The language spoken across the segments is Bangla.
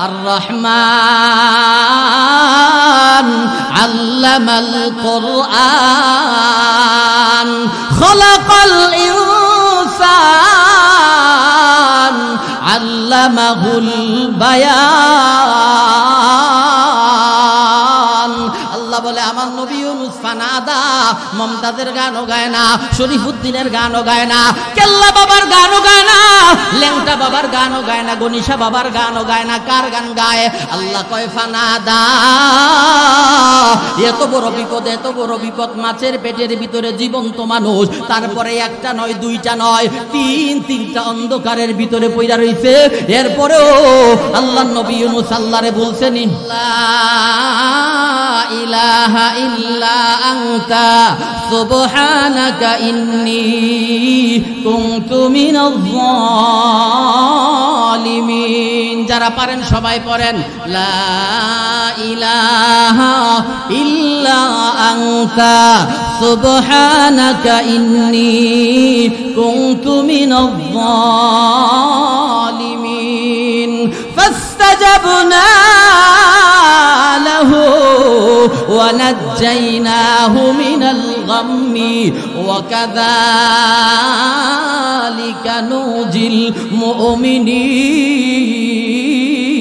আর রহমান আল্লামাল কুরআন খালাকাল ইনসান আল্লামাহুল বায়ান। আল্লাহ বলে আমার নবী ইউনূস ফানাদা মুমতাজের গানও গায় না, শরীফুদ্দিনের গানও গায় না, কেল্লা বাবার গানও গায় না, লেংটা বাবার গানও গায় না, গনিশা বাবার গানও গায় না। কার গান গায়? আল্লাহ কয় ফানাদা। এত বড় বিপদ, এত বড় বিপদ, মাছের পেটের ভিতরে জীবন্ত মানুষ, তারপরে একটা নয় দুইটা নয় তিনটা অন্ধকারের ভিতরে পইড়া রইছে। এরপরেও আল্লাহ নবী ইউনূস আল্লাহরে বলছেন লা ইলাহা ইল্লা আনতা সুবহানাকা ইন্নী কুনতু মিনাজ জালিমিন। যারা পারেন সবাই পড়েন লা ইলাহা ইল্লা আনতা সুবহানাকা ইন্নী কুনতু মিনাজ জালিমিন। ফাস্তাজাবনা লাহু ونجيناه من الغم وكذلك ننجي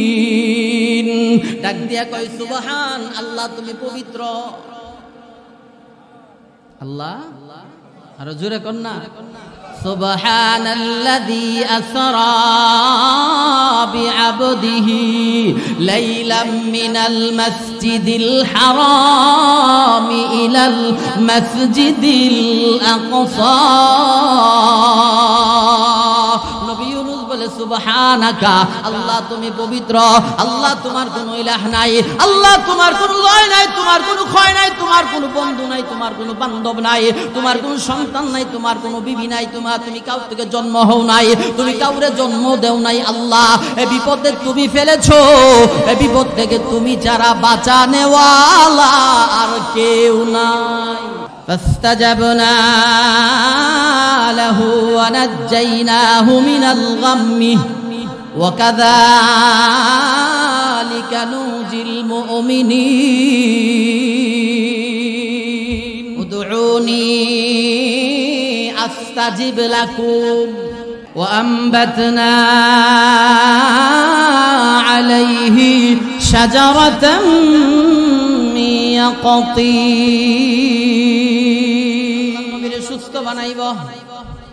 المؤمنين। ডাক দিয়া কই সুবহান আল্লাহ, তুমি পবিত্র। আল্লাহ আরো জোরে কোন না সুবহানাল্লাযী আসরা বিআবদিহি লাইলাম মিনাল মাসজিদিল হারামি ইলাল মাসজিদিল আকসা। নবী ইউনূস বলে সুবহানাকা, আল্লাহ তুমি পবিত্র, আল্লাহ তোমার কোনো ইলাহ নাই, আল্লাহ তোমার কোনো লয় নাই, তোমার কোনো ক্ষয় নাই, তোমার কোনো বন্ধু নাই, তোমার কোনো বান্ধব নাই, তোমার কোনো সন্তান নাই, তোমার কোনো বিবি নাই, তুমি কাউ থেকে জন্ম হও নাই, তুমি কাউরে জন্ম দেও নাই। আল্লাহ এই বিপদে তুমি ফেলেছো, এই বিপদ থেকে তুমি যারা বাঁচানেওয়ালা আর কেউ নাই। فاستجبنا له ونجيناه من الغم وكذلك ننجي المؤمنين ادعوني أستجب لكم وأنبتنا عليه شجرة من يقطين। সুস্থ বানাইব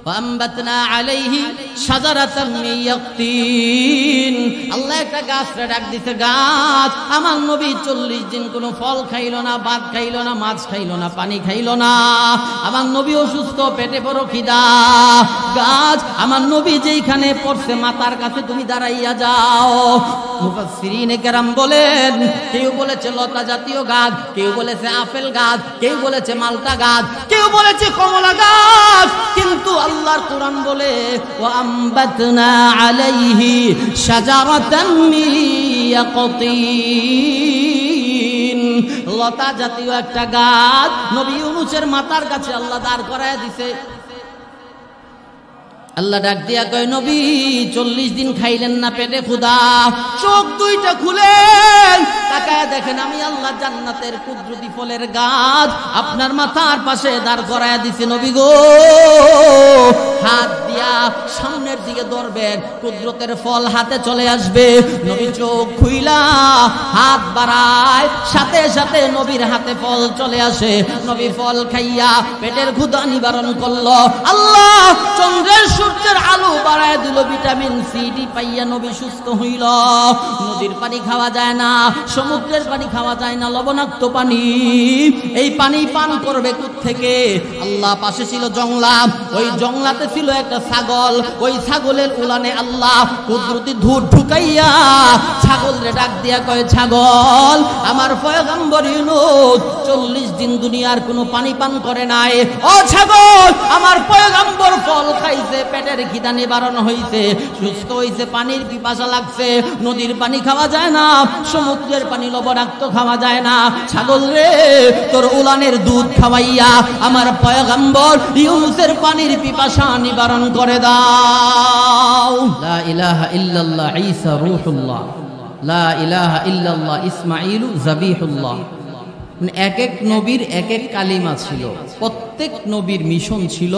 وأنبتنا عليه شجرة من يقطين। আল্লাহ একটা গাছরে ডাক দিতে, গাছ আমার নবী 40 দিন কোনো ফল খাইলো না, ভাত খাইলো না, মাছ খাইলো না, পানি খাইলো না। আমার নবী অসুস্থ, পেটে বড় খিদা। গাছ আমার নবী যেইখানে পড়ছে মাতার কাছে তুমি দাঁড়াইয়া যাও। মুফাসসিরিনে কেরাম বলেন, কেউ বলেছে লতা জাতীয় গাছ, কেউ বলেছে আপেল গাছ, কেউ বলেছে মালটা গাছ, কেউ বলেছে কমলা গাছ, কিন্তু আল্লাহর কোরআন বলে ওয়া আমবাতনা আলাইহি শাজারাতাম মিন ইয়াকতিন। লতা জাতীয় একটা গাছ নবী ইউনূসের মাথার কাছে আল্লাহ দাঁড় করায় দিছে। আল্লাহ ডাক দিয়া কয়, নবী 40 দিন খাইলেন না, পেটে ক্ষুধা, চোখ দুইটা খুলেন, তাকায় দেখেন আমি আল্লাহ জান্নাতের কুদরতি ফলের গাছ আপনার মাথার পাশে দাঁড় করায় দিছি। নবী গো, হাত দিয়া সামনের দিকে ধরবেন, কুদরতের ফল হাতে চলে আসবে। নবী চোখ খুইলা হাত বাড়ায়, সাথে সাথে নবীর হাতে ফল চলে আসে। নবী ফল খাইয়া পেটের ক্ষুধা নিবারণ করলো। আল্লাহ চন্দ্রের সূর্যের আলো বাড়ায় দিল, ভিটামিন সি ডি পাইয়া নবী সুস্থ হইল। নদীর পানি খাওয়া যায় না, সমুদ্রের পানি খাওয়া যায় না, লবণাক্ত পানি। এই পানি পান করবে কোত্থেকে? আল্লাহ পাশে ছিল জংলা, ওই জংলাতে ছিল একটা ছাগল, ওই ছাগলের উলানে আল্লাহ কুদরতি ধূর ঢুকাইয়া ছাগলরে ডাক দিয়া কয়, ছাগল আমার পয়গম্বর ইউনূস 40 দিন দুনিয়ার কোনো পানি পান করে নাই। ও ছাগল, আমার পয়গম্বর ফল খাইছে, পেটের খিদা নিবারণ হইছে, সুস্থ হইছে, পানির পিপাসা লাগছে। নদীর পানি খাওয়া যায় না, সমুদ্রের পানি লবণাক্ত খাওয়া যায় না। ছাগল রে, তোর উলানের দুধ খাওয়াইয়া আমার পয়গম্বর ইউনূসের পানির পিপাসা নিবারণ করে দাও। লা ইলাহা ইল্লাল্লাহ ঈসা রূহুল্লাহ। লা ইলাহা ইল্লাল্লাহ ইসমাঈলু যাবিহুল্লাহ। মানে এক এক নবীর এক এক কালিমা ছিল। প্রত্যেক নবীর মিশন ছিল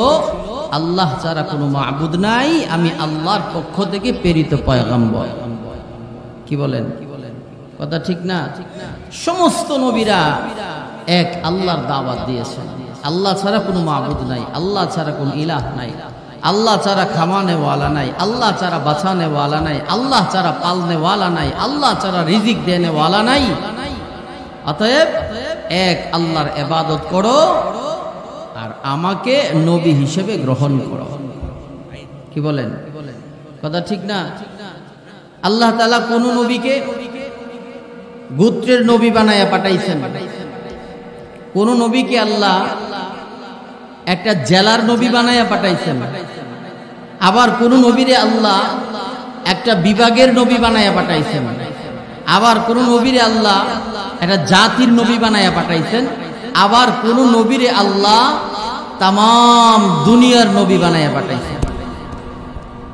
আল্লাহ ছাড়া কোনো মাবুদ নাই, আমি আল্লাহর পক্ষ থেকে প্রেরিত পয়গম্বর। কি বলেন? কথা ঠিক না? সমস্ত নবীরা এক আল্লাহর দাওয়াত দিয়েছেন, আল্লাহ ছাড়া কোনো মাবুদ নাই, আল্লাহ ছাড়া কোনো ইলাহ নাই, আল্লাহ ছাড়া খাওয়ানেওয়ালা নাই, আল্লাহ ছাড়া বাঁচানেওয়ালা নাই, আল্লাহ ছাড়া পালনেওয়ালা নাই, আল্লাহ ছাড়া রিজিক দেনেওয়ালা নাই। অতএব এক আল্লাহর ইবাদত করো আর আমাকে নবী হিসেবে গ্রহণ করো। কি বলেন? কথা ঠিক না? আল্লাহ তাআলা কোন নবীকে গোত্রের নবী বানায়া পাঠাইছেন, কোন নবীকে আল্লাহ একটা জেলার নবী বানায়া পাঠাইছেন, আবার কোন নবীরে আল্লাহ একটা বিভাগের নবী বানায়া পাঠাইছেন, আবার কোন নবীরে আল্লাহ একটা জাতির নবী বানায়া পাঠাইছেন, আবার কোন নবীরে আল্লাহ তামাম দুনিয়ার নবী বানায়া পাঠাইছেন।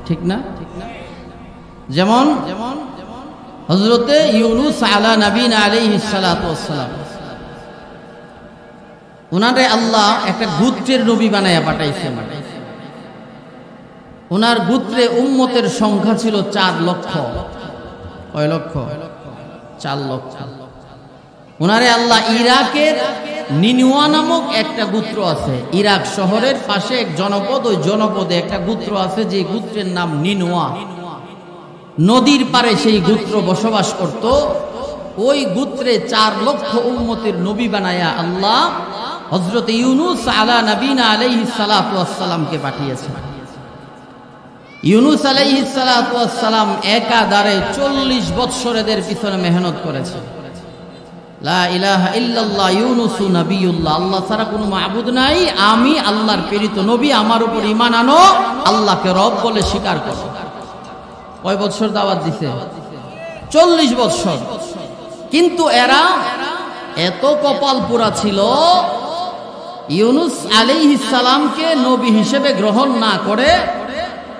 ঠিক না? যেমন হযরতে ইউনূস আলা নবীনা আলাইহিস সালাতু ওয়াস সালাম, উনারে আল্লাহ একটা গোত্রের নবী বানায়া পাঠাইছেন। উনার গোত্রে উম্মতের সংখ্যা ছিল 4 লক্ষ। কয় লক্ষ? 4 লক্ষ। উনারে আল্লাহ ইরাকের নিনুয়া নামক একটা গোত্র আছে, ইরাক শহরের পাশে এক জনপদ, ওই জনপদে একটা গোত্র আছে যে গোত্রের নাম নিনুয়া। নদীর পারে সেই গোত্র বসবাস করত। ওই গোত্রে 4 লক্ষ উম্মতের নবী বানায়া আল্লাহ হযরত ইউনূস আলা নবীনা আলাইহিস সালাতু ওয়াস সালামকে পাঠিয়েছেন। ইউনূস আলাইহিস সালাতু ওয়াস সালাম একাধারে 40 বৎসর এদের পিছনে মেহনত করেছে। লা ইলাহা ইল্লাল্লাহ ইউনূসু নবিয়ুল্লাহ, আল্লাহ ছাড়া কোনো মাবুদ নাই, আমি আল্লাহর প্রেরিত নবী, আমার উপর ঈমান আনো, আল্লাহকে রব বলে স্বীকার করো। কয় বৎসর দাওয়াত দিছে? 40 বৎসর। কিন্তু এরা এত কপাল পোড়া ছিল, ইউনূস আলাইহিস সালামকে নবী হিসেবে গ্রহণ না করে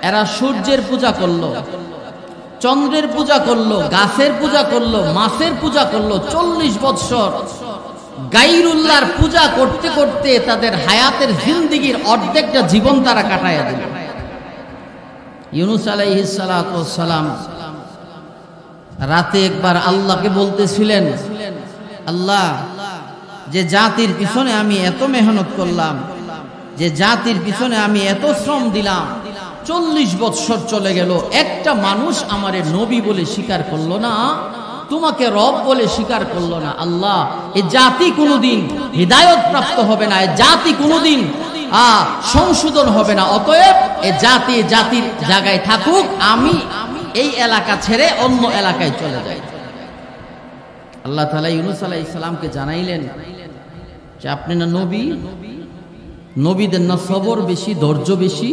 এরা সূর্যের পূজা করলো, চন্দ্রের পূজা করলো, গাছের পূজা করলো, মাছের পূজা করলো। 40 বৎসর গায়রুল্লাহর পূজা করতে করতে তাদের হায়াতের জিন্দেগীর অর্ধেকটা জীবন তারা কাটায়া দিল। ইউনূস আলাইহিস সালাতু ওয়াস সালাম রাতে একবার আল্লাহকে বলতেছিলেন, আল্লাহ, যে জাতির পিছনে আমি এত মেহনত করলাম, যে জাতির পিছনে আমি এত শ্রম দিলাম, 40 বৎসর চলে গেল, একটা মানুষ আমারে নবী বলে স্বীকার করলো না, তোমাকে রব বলে স্বীকার করলো না। আল্লাহ, এই জাতি কোনোদিন হিদায়াত প্রাপ্ত হবে না, এই জাতি কোনোদিন সংশোধন হবে না। অতএব এই জাতি জাতির জায়গায় থাকুক, আমি এই এলাকা ছেড়ে অন্য এলাকায় চলে যাই। আল্লাহ তাআলা ইউনূস আলাইহিস সালামকে জানাইলেন যে আপনি না নবী, নবীদের না সবর বেশি, ধৈর্য বেশি।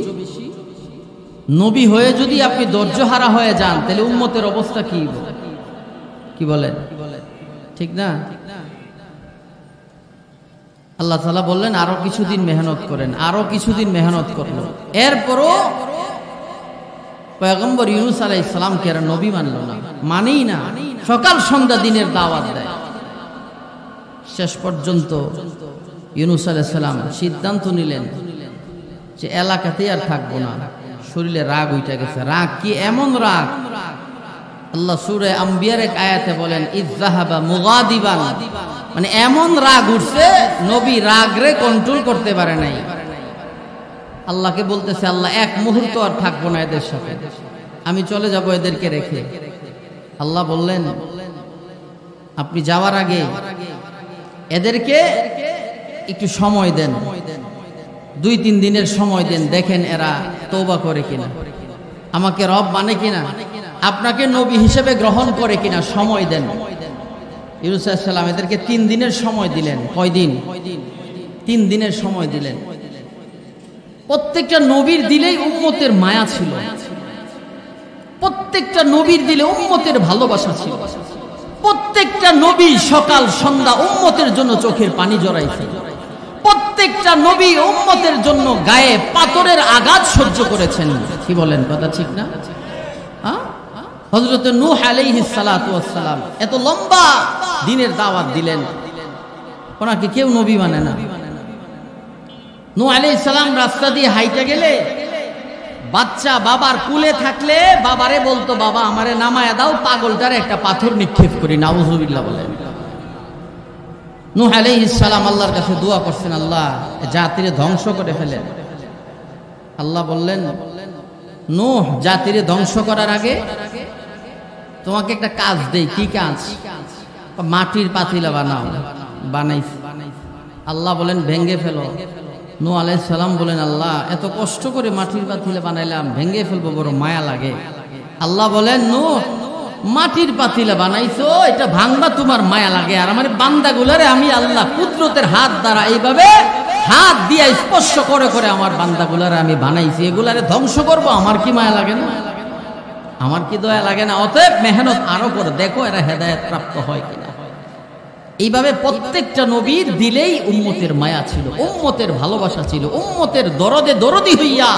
নবী হয়ে যদি আপনি ধৈর্যহারা হয়ে যান, তাহলে উম্মতের অবস্থা কি? কি বলেন? ঠিক না? আল্লাহ তাআলা বললেন আরো কিছুদিন মেহনত করেন, আরো কিছুদিন মেহনত করল। এরপরও পয়গম্বর ইউনূস আলাইহিস সালামকে এরা নবী মানল না, মানেই না। সকাল সন্ধ্যা দিনের দাওয়াত দেয়। শেষ পর্যন্ত ইউনূস আলাইহিস সালাম সিদ্ধান্ত নিলেন যে এলাকাতেই আর থাকবো না। শরীরে রাগ উঠে গেছে। রাগ কি এমন রাগ? আল্লাহ সূরা আম্বিয়ার এক আয়াতে বলেন, ইযযাহাবা মুগাদিবান, মানে এমন রাগ উঠছে নবী রাগরে কন্ট্রোল করতে পারে নাই। আল্লাহকে বলতেছে, আল্লাহ, এক মুহূর্ত আর থাকবো না এদের সাথে, আমি চলে যাব এদেরকে রেখে। আল্লাহ বললেন, আপনি যাওয়ার আগে এদেরকে একটু সময় দেন, 2-3 দিনের সময় দেন, দেখেন এরা তওবা করে কিনা, আমাকে রব মানে কিনা, আপনাকে নবী হিসেবে গ্রহণ করে কিনা, সময় দেন। ইউনূস আলাইহিস সালাম এদেরকে 3 দিনের সময় দিলেন। কয়দিন? 3 দিনের সময় দিলেন। প্রত্যেকটা নবীর দিলেই উম্মতের মায়া ছিল, প্রত্যেকটা নবীর দিলে উম্মতের ভালোবাসা ছিল। প্রত্যেকটা নবী সকাল সন্ধ্যা উম্মতের জন্য চোখের পানি জড়াইছে। প্রত্যেকটা নবী উম্মতের জন্য গায়ে পাথরের আঘাত সহ্য করেছেন। কি বলেন? কথা ঠিক না? হযরত নূহ আলাইহিস সালাতু ওয়াস সালাম এত লম্বা দ্বীনের দাওয়াত দিলেন, ওনাকে কেউ নবী মানে না। নূহ আলাইহিস সালাম রাস্তা দিয়ে হাইটা গেলে বাচ্চা বাবার কুলে থাকলে বাবারে বলতো, বাবা আমারে নামায়া দাও, পাগলটারে একটা পাথর নিক্ষেপ করি, নাউযুবিল্লাহ বলেন। নূহ আলাইহিস সালাম আল্লাহর কাছে দোয়া করছেন, আল্লাহ জাতিরে ধ্বংস করে ফেলেন। আল্লাহ বললেন, নূহ জাতিরে ধ্বংস করার আগে তোমাকে একটা কাজ দেই। কি কাজ? মাটির পাতিলা বানাও। বানাইছে। আল্লাহ বলেন ভেঙ্গে ফেলো। নূহ আলাইহিস সালাম বলেন, আল্লাহ এত কষ্ট করে মাটির পাতিলা বানাইলাম, ভেঙ্গে ফেলবো, বড় মায়া লাগে। আল্লাহ বলেন, নূহ মাটির পাতিলা বানাইছো, এটা ভাঙবা তোমার মায়া লাগে, আর আমার বান্দাগুলারে আমি আল্লাহ কুদরতের হাত দ্বারা এইভাবে হাত দিয়ে স্পর্শ করে করে আমার বান্দাগুলারে আমি বানাইছি, এগুলারে ধ্বংস করব, আমার কি মায়া লাগে না? আমার কি দয়া লাগে না? অতএব মেহনত আরো করে দেখো এরা হেদায়েত প্রাপ্ত হয় কিনা। এইভাবে প্রত্যেকটা নবীর দিলেই উম্মতের মায়া ছিল, উম্মতের ভালোবাসা ছিল, উম্মতের দরদে দরদি হইয়া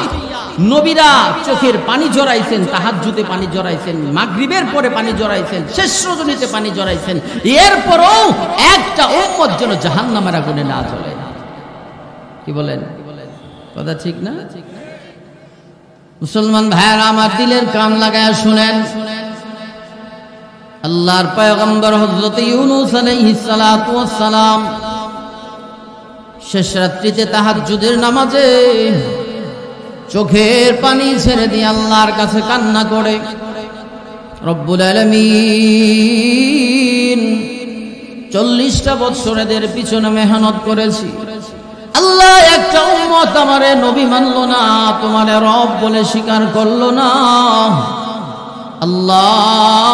নবীরা চোখের পানি জড়াইছেন, তাহাজ্জুদে পানি জড়াইছেন, মাগরিবের পরে পানি জড়াইছেন, শেষ রজনীতে পানি জড়াইছেন, এরপরও একটা উম্মত যেন জাহান্নামের আগুনে না জ্বলে। কি বলেন? কথা ঠিক না? মুসলমান ভাইয়েরা আমার, দিলের কান লাগায় শুনেন, আল্লাহর পয়গম্বর হযরত ইউনূস আলাইহিস সালাতু ওয়াস সালাম শেষ রাত্রিতে তাহাজ্জুদের নামাজে চোখের পানি ছেড়ে দিয়ে আল্লাহর কাছে কান্না করে, রব্বুল আলামিন 40টা বছর এদের পিছনে মেহনত করেছি, আল্লাহ একটা উম্মত আমারে নবী মানলো না, তোমারে রব বলে স্বীকার করলো না। আল্লাহ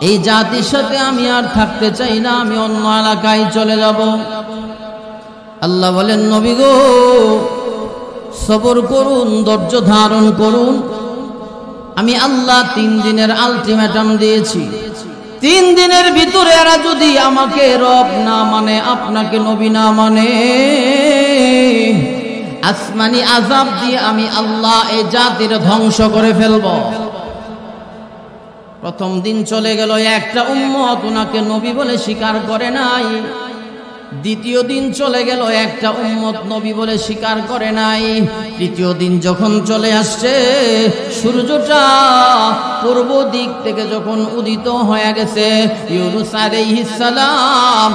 এই জাতির সাথে আমি আর থাকতে চাই না, আমি অন্য এলাকায় চলে যাব। আল্লাহ বলেন, নবী গো সবর করুন, ধৈর্য ধারণ করুন, আমি আল্লাহ 3 দিনের আলটিমেটাম দিয়েছি, 3 দিনের ভিতরে এরা যদি আমাকে রব না মানে, আপনাকে নবী না মানে, আসমানি আযাব দিয়ে আমি আল্লাহ এই জাতির ধ্বংস করে ফেলব। প্রথম দিন চলে গেল, একটা উম্মত ওনাকে নবী বলে স্বীকার করে নাই। দ্বিতীয় দিন চলে গেল, একটা উম্মত নবী বলে স্বীকার করে নাই। তৃতীয় দিন যখন চলে আসছে, সূর্যটা পূর্ব দিক থেকে যখন উদিত হয়ে গেছে, ইউনূস আলাইহিস সালাম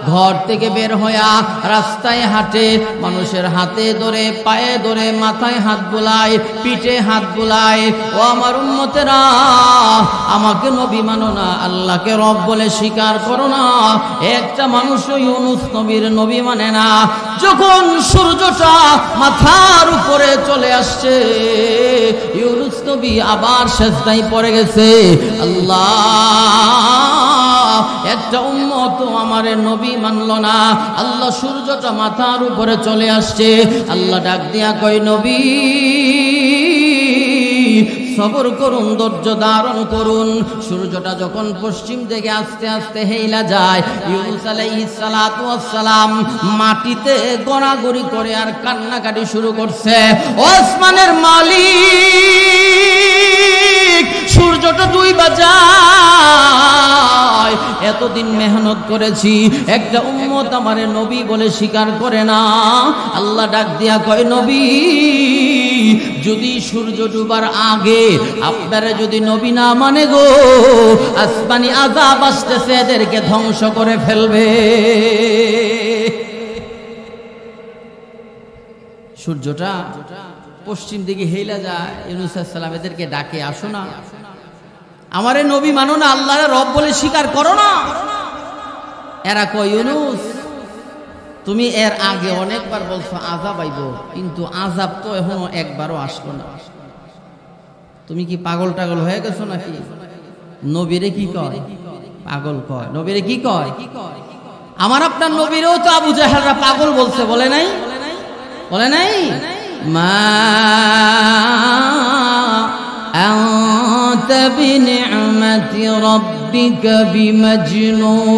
ঘর থেকে বের হইয়া রাস্তায় হাঁটে, মানুষের হাতে ধরে, পায়ে ধরে, মাথায় হাত বুলায়, পিঠে হাত বুলায়, ও আমার উম্মতেরা আমাকে নবী মানো না, আল্লাহকে রব বলে স্বীকার করো না। একটা মানুষও ইউনূস নবীর নবী মানে না। যখন সূর্যটা মাথার উপরে চলে আসছে, ইউনূস নবী আবার সিজদায় পড়ে গেছে। আল্লাহ একটা উম্মত আমারে নবী মানলো না। আল্লাহ সূর্যটা মাথার উপরে চলে আসছে, আল্লাহ ডাক দিয়া কয়, নবী সবর করুন, ধৈর্য ধারণ করুন। সূর্যটা যখন পশ্চিম দিকে আস্তে আস্তে হেইলা যায়, ইউনূস আলাইহিস সালাতু ওয়াস সালাম মাটিতে গড়াগড়ি করে আর কান্নাকাটি শুরু করছে, ও আসমানের মালিক, সূর্যটা 2 বাজায়, এতদিন মেহনত করেছি, একটা উম্মত আমারে নবী বলে স্বীকার করে না। আল্লাহ ডাক দিয়া কয়, নবী যদি সূর্য ডুবার আগে আপনারা যদি নবী না মানে গো, আসমানি আযাব আসতেছে, এদেরকে ধ্বংস করে ফেলবে। সূর্যটা পশ্চিম দিকে হেলা যায়, ইউনূস আলাইহিস সালাম এদেরকে ডাকে, আসো না, আমারে নবী মানো না, আল্লাহর রব বলে স্বীকার করো না। এরা কয়, ইউনূস তুমি এর আগে অনেকবার বলছো আযাব আইব, কিন্তু আযাব তো এখনো একবারও আসলো না, তুমি কি পাগল টাগল হয়ে গেছো নাকি? নবীরে কি কয়? পাগল কয়। নবীরে কি কয়? আমার আপনার নবীরেও তো আবু জাহেলরা পাগল বলছে, বলে নাই? বলে নাই? মা আনতা বিনি'মাতি রাব্বিকা বিমাজনুন।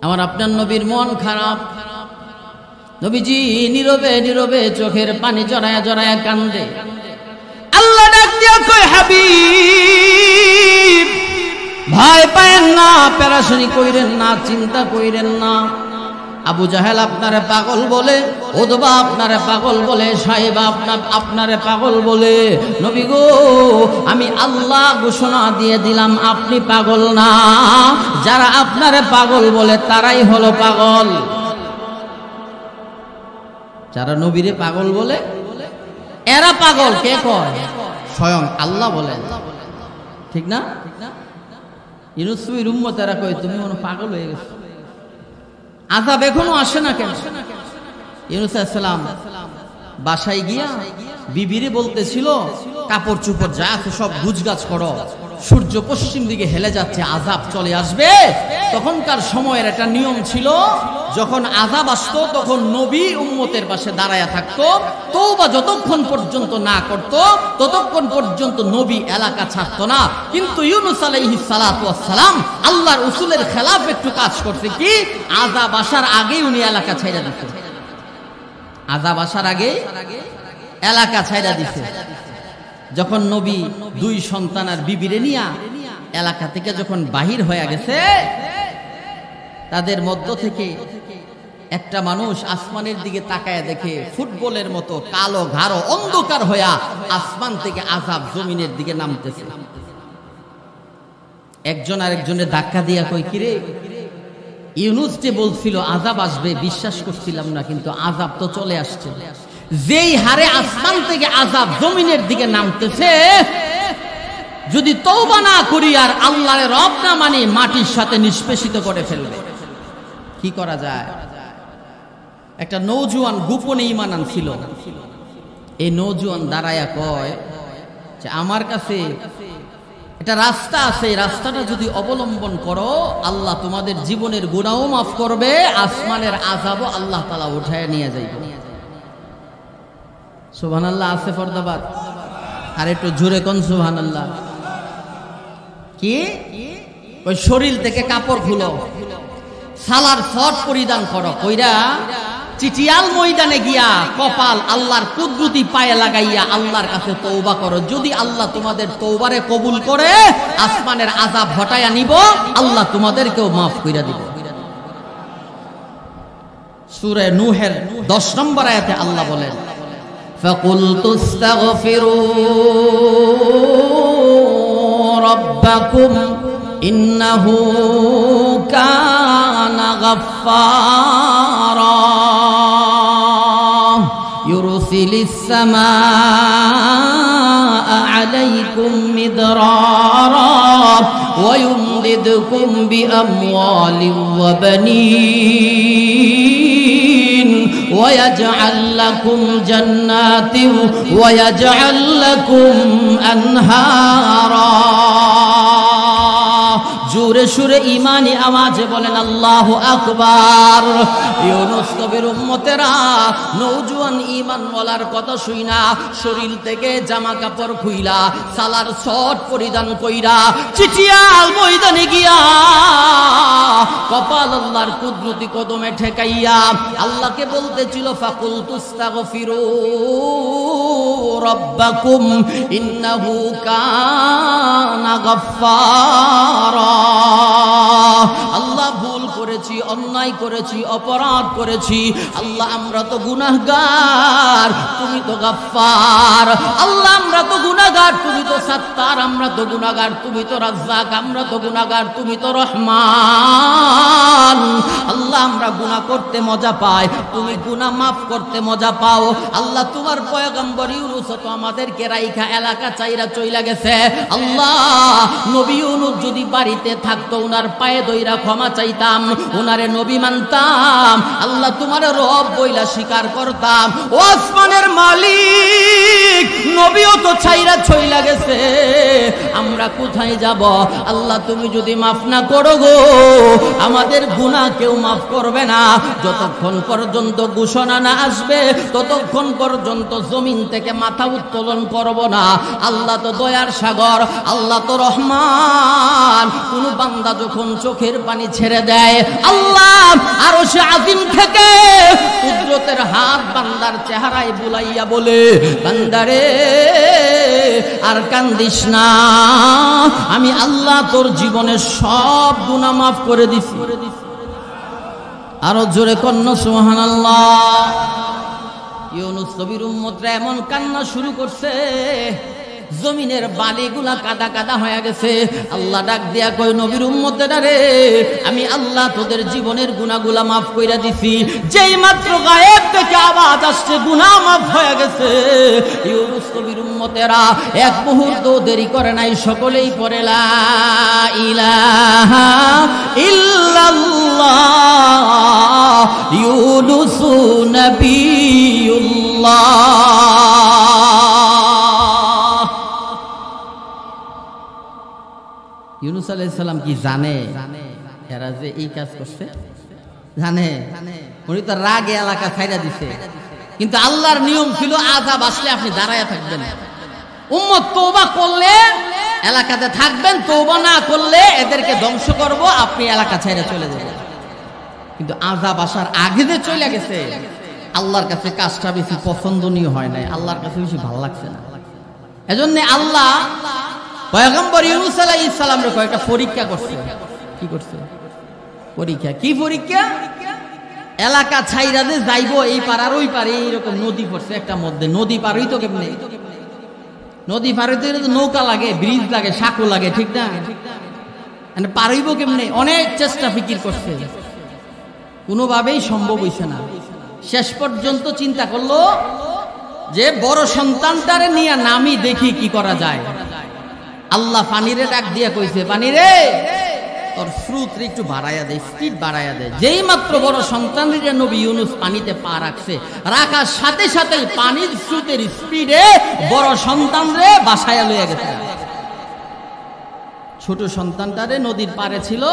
আমার আপনার নবীর মন খারাপ, নবীজি নীরবে নীরবে চোখের পানি জড়ায়া জড়ায়া কান্দে। আল্লাহ ডাক দিয়া কয়, হাবিব ভয় পায়েন না, পেরেশানি কইরেন না, চিন্তা কইরেন না। আবু জাহেল আপনারে পাগল বলে, উতবা আপনারে পাগল বলে, সাহেবা আপনারে পাগল বলে। নবী গো, আমি আল্লাহ ঘোষণা দিয়ে দিলাম আপনি পাগল না, যারা আপনারে পাগল বলে তারাই হলো পাগল। যারা নবীরে পাগল বলে এরা পাগল। কে কয়? স্বয়ং আল্লাহ বলেন, ঠিক না? ইউনূস নবীর উম্মতেরা কয় তুমি মনে পাগল হয়ে গেছো, আযাব এখনো আসে না কেন? ইউনূস আলাইহিস সালাম বাসায় গিয়া বিবিরে বলতেছিল, কাপড় চোপড় যা আছে সব গুছগাছ করো, সূর্য পশ্চিম দিকে হেলে যাচ্ছে, আযাব চলে আসবে। তখনকার সময়ের একটা নিয়ম ছিল, যখন আযাব আসতো তখন নবী উম্মতের পাশে দাঁড়ায়া থাকতো, তওবা যতক্ষণ পর্যন্ত না করত ততক্ষণ পর্যন্ত নবী এলাকা ছাড়তো না। কিন্তু ইউনূস আলাইহিস সালাতু ওয়াস সালাম আল্লাহর রাসূলের খেলাফ একটু কাজ করছে, কি আযাব আসার আগেই উনি এলাকা ছাইড়া দিতেন। আযাব আসার আগে এলাকা ছাইড়া দিছে। যখন নবী দুই সন্তান আর বিবিরে নিয়া এলাকা থেকে যখন বাহির হয়ে গেছে, তাদের মধ্য থেকে একটা মানুষ আসমানের দিকে তাকায় দেখে ফুটবলের মতো কালো ঘাড়ো অন্ধকার হইয়া আসমান থেকে আযাব জমিনের দিকে নামতেছে। একজন আরেকজনের ধাক্কা দিয়া কই, কিরে ইউনূস যে বলছিল আযাব আসবে, বিশ্বাস করছিলাম না, কিন্তু আযাব তো চলে আসছে। যেই হারে আসমান থেকে আযাব জমিনের দিকে নামতেছে, যদি তওবা না করি আর আল্লাহর রব না মানি, মাটির সাথে নিষ্পেষিত করে ফেলবে। কি করা যায়? একটা নওজোয়ান গোপনে ঈমান আনছিল। এই নওজোয়ান দাঁড়ায়া কয় যে আমার কাছে একটা রাস্তা আছে, এই রাস্তাটা যদি অবলম্বন করো আল্লাহ তোমাদের জীবনের গুনাহও মাফ করবে, আসমানের আযাবও আল্লাহ তাআলা উঠায় নিয়ে যাইবে। সুবহানাল্লাহ। আছে ফরদাবাদ? আর একটু জোরে কোন সুবহানাল্লাহ। কি? ওই শরীর থেকে কাপড় খুলো, সালার শর্ট পরিধান করো, কইরা চিটিয়াল ময়দানে গিয়া কপাল আল্লাহর কুদরতি পায়ে লাগাইয়া আল্লাহর কাছে তওবা করো। যদি আল্লাহ তোমাদের তওবারে কবুল করে আসমানের আযাব হটায়া নিব, আল্লাহ তোমাদেরকেও মাফ কইরা দিব। সূরা নূহের 10 নম্বর আয়াতে আল্লাহ বলেন, فَقُلْتُ اسْتَغْفِرُوا رَبَّكُمْ إِنَّهُ كَانَ غَفَّارًا يُرْسِلِ السَّمَاءَ عَلَيْكُمْ مِدْرَارًا وَيُمْدِدْكُمْ بِأَمْوَالٍ وَبَنِينَ وَيَجْعَلْ لَكُمْ جَنَّاتٍ وَيَجْعَلْ لَكُمْ أَنْهَارًا। জোরে সুরে ঈমানি আওয়াজে বলেন আল্লাহু আকবার। ইউনূস নবীর উম্মতেরা নওজোয়ান ঈমানওয়ালার কথা শুইনা শরীর থেকে জামা কাপড় খুইলা সালার শর্ট পরিধান কইরা চিটিয়াল ময়দানে গিয়া কপাল আল্লাহর কুদরতি কদমে ঠেকাইয়া আল্লাহকে বলতেছিল, ফাকুলতু ইস্তাগফিরু রাব্বাকুম ইন্নাহু কানা গাফফারা। আল্লাহ ভুল করেছি, অন্যায় করেছি, অপরাধ করেছি, আল্লাহ আমরা তো গুনাহগার, তুমি তো গাফফার। আল্লাহ আমরা তো গুনাহগার, তুমি তো সাত্তার। আমরা তো গুনাহগার, তুমি তো রাজ্জাক। আমরা তো গুনাহগার, তুমি তো রহমান। আল্লাহ আমরা গুনাহ করতে মজা পাই, তুমি গুনাহ মাফ করতে মজা পাও। আল্লাহ তোমার পয়গম্বর ইউনূস তো আমাদেরকে রাইখা এলাকা চাইরা চইলা গেছে। আল্লাহ নবী ইউনূস যদি বাড়িতে থাকতো উনার পায়ে দইরা ক্ষমা চাইতাম, উনারে নবী মানতাম, আল্লাহ তোমার রব বইলা স্বীকার করতাম। ও আসমানের মালিক, নবীও তো ছাইরা চইলা গেছে, আমরা কোথায় যাব? আল্লাহ তুমি যদি মাফ না করো গো, আমাদের গুনাহ কেউ মাফ করবে না। যতক্ষণ পর্যন্ত ঘোষণা না আসবে ততক্ষণ পর্যন্ত জমিন থেকে মাথা উত্তোলন করব না। আল্লাহ তো দয়ার সাগর, আল্লাহ তো রহমান। কোন বান্দা যখন চোখের পানি ছেড়ে দেয় আল্লাহ আরশে আজিম থেকে কুদরতের হাত বান্দার চেহারায় বুলাইয়া বলে, বান্দারে আর কান্দিস না, আমি আল্লাহ তোর জীবনের সব গুনাহ মাফ করে দিছি। আরো জোরে কন্যা সুবহানাল্লাহ। ইউনুস নবীর উম্মতরা এমন কান্না শুরু করছে, জমিনের বালিগুলা কাদা কাদা হয়ে গেছে। আল্লাহ ডাক দিয়া কয়, নবীর উম্মতেরা রে, আমি আল্লাহ তোদের জীবনের গুনাহগুলা মাফ কইরা দিছি। যেই মাত্র গায়েব থেকে আওয়াজ আসছে গুনাহ মাফ হয়ে গেছে, ইউনুস নবীর উম্মতেরা এক মুহূর্ত দেরি করে নাই, সকলেই পড়ে লা ইলাহা ইল্লাল্লাহ ইউনুস নবিয়ুল্লাহ। ইউনুস আলাইহিস সালাম কি জানে এরা যে এই কাজ করছে? জানে? উনি তো রাগে এলাকা ছাইড়া দিছে, কিন্তু আল্লাহর নিয়ম ছিল আযাব আসলে আপনি দাঁড়ায়া থাকবেন। উম্মত তওবা করলে এলাকাতে থাকবেন, তওবা না করলে এদেরকে ধ্বংস করব, আপনি এলাকা ছাইড়া চলে যাবেন। কিন্তু আযাব আসার আগে যে চলে গেছে, আল্লাহর কাছে কাজটা বেশি পছন্দনীয় হয় নাই, আল্লাহর কাছে বেশি ভালো লাগছে না। এজন্য আল্লাহ পয়গম্বর ইউনুস আলাইহিস সালামের কয়েকটা পরীক্ষা করছে। কি করছে? পরীক্ষা। কি পরীক্ষা? এলাকা ছাইরা যে যাইবো এই পাড়ার ওই পারে, এইরকম নদী পড়ছে একটা মধ্যে, নদী পার হইতো কেমনে? নদী পার হইতে তো নৌকা লাগে, ব্রিজ লাগে, সাঁকো লাগে, ঠিক না? মানে পার হইব কেমনে? অনেক চেষ্টা ফিকির করছে, কোনোভাবেই সম্ভব হইছে না। শেষ পর্যন্ত চিন্তা করলো যে বড় সন্তানটারে নিয়ে নামি দেখি কি করা যায়। আল্লাহ পানিরে ডাক দিয়া কইছে, পানিরে তোর স্রোত একটু বাড়াইয়া দে, স্পিড বাড়াইয়া দে। যেই মাত্র বড় সন্তানরে নবী ইউনুস পানিতে পা রাখছে, রাখার সাথে সাথে পানির স্রোতের স্পিডে বড় সন্তানরে বাসায়া লইয়া গেছে। ছোট সন্তানটারে নদীর পারে ছিল,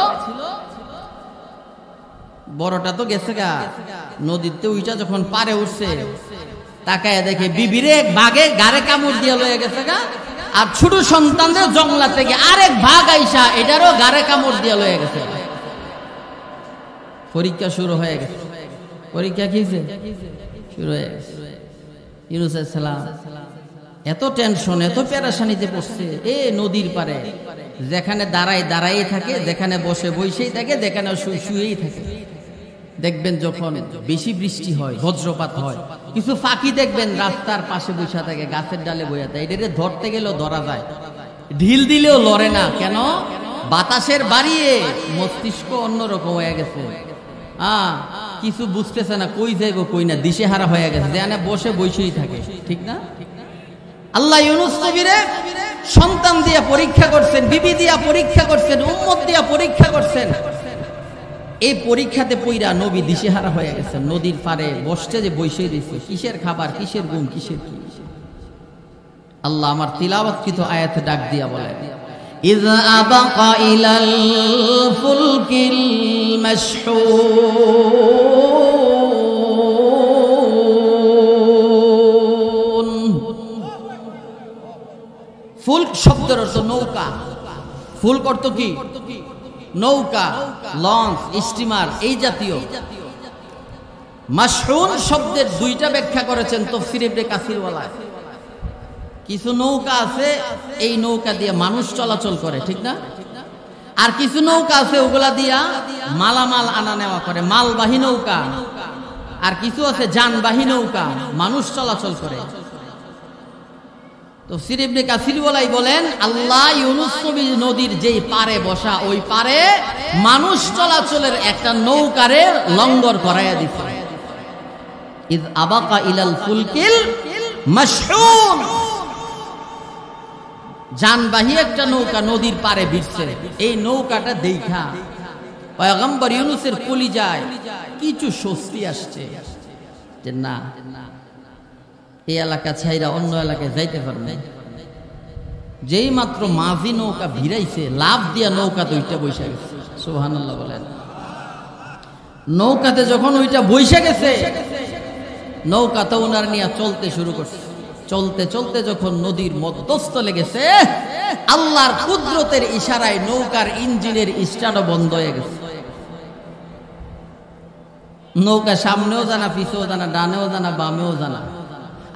বড়টা তো গেছে গা নদীতে, উইটা যখন পারে উঠছে তাকায় দেখে বিবিরে বাঘে গারে কামড় দিয়া লইয়া গেছে গা, আর ছোট সন্তানদের জঙ্গলা থেকে আরেক ভাগ আইসা এটারও গারে কামড় দিয়া লইয়া গেছে। পরীক্ষা শুরু হয়ে গেছে। পরীক্ষা কি শুরু হয়ে গেছে। ইউনুস আলাইহিস সালাম এত টেনশন, এত পেরেশানিতে পড়ছে। এ নদীর পারে যেখানে দাঁড়ায় দাঁড়াই থাকে, যেখানে বসে বসেই থাকে, যেখানে শুয়েই থাকে। দেখবেন যখন বেশি বৃষ্টি হয়, বজ্রপাত হয়, কিছু পাখি দেখবেন রাস্তার পাশে বসে থাকে, গাছের ডালে বসে থাকে। এটারে ধরতে গেলেও ধরা যায়, ঢিল দিলেও লড়ে না। কেন? বাতাসের বাড়িয়ে মস্তিষ্ক অন্যরকম হয়ে গেছে। কিছু বুঝতেছে না, কই যাইব কই না, দিশেহারা হয়ে গেছে, যেখানে বসে বসেই থাকে, ঠিক না? আল্লাহ ইউনুস নবীরে সন্তান দিয়া পরীক্ষা করছেন, বিবি দিয়া পরীক্ষা করছেন, উম্মত দিয়া পরীক্ষা করছেন। এই পরীক্ষাতে পইরা নবী দিশেহারা হয়ে গেছেন। নদীর পারে বসতে যে বসে দিছে, কিসের খাবার, কিসের ঘুম, কিসের কি? আল্লাহ আমার তিলাওয়াতকৃত আয়াতে ডাক দিয়া বলেন, ইয আবাকা ইলাল ফুলকিল মাশহুন। ফুলক শব্দের অর্থ নৌকা। ফুলক অর্থ কি? নৌকা, লঞ্চ, স্টিমার, এই জাতীয়। মাশহুন শব্দের দুইটা ব্যাখ্যা করেছেন তাফসীর ইবনে কাসির ওয়ালা। কিছু নৌকা আছে এই নৌকা দিয়ে মানুষ চলাচল করে, ঠিক না? আর কিছু নৌকা আছে ওগুলা দিয়া মালামাল আনা নেওয়া করে, মালবাহী নৌকা। আর কিছু আছে যানবাহী নৌকা, মানুষ চলাচল করে। তাফসীর ইবনে কাসির ওয়ালাই বলেন, আল্লাহ ইউনুস নবী নদীর যেই পারে বসা, ওই পারে মানুষ চলাচলের একটা নৌকারে লঙ্গর করাইয়া দিছে। ইয আবাকা ইলাল ফুলকিল মাশহুন। যানবাহী একটা নৌকা নদীর পারে ভিড়ছে। এই নৌকাটা দেখা পয়গম্বর ইউনুসের কলিজায় কিছু স্বস্তি আসছে যে না, এই এলাকা ছাইরা অন্য এলাকায় যাইতে পারবে। যেই মাত্র মাঝি নৌকা ভিড়াইছে, লাভ দিয়া নৌকা তো ওইটা বৈশা গেছে। সুবহানাল্লাহ বলেন। নৌকাতে যখন ওইটা বৈশা গেছে, নৌকা তো ওনার নিয়ে চলতে শুরু করছে। চলতে চলতে যখন নদীর মধ্যস্থলে গেছে, আল্লাহর কুদরতের ইশারায় নৌকার ইঞ্জিনের স্টার্টও বন্ধ হয়ে গেছে। নৌকা সামনেও জানা, পিছেও জানা, ডানেও জানা, বামেও জানা।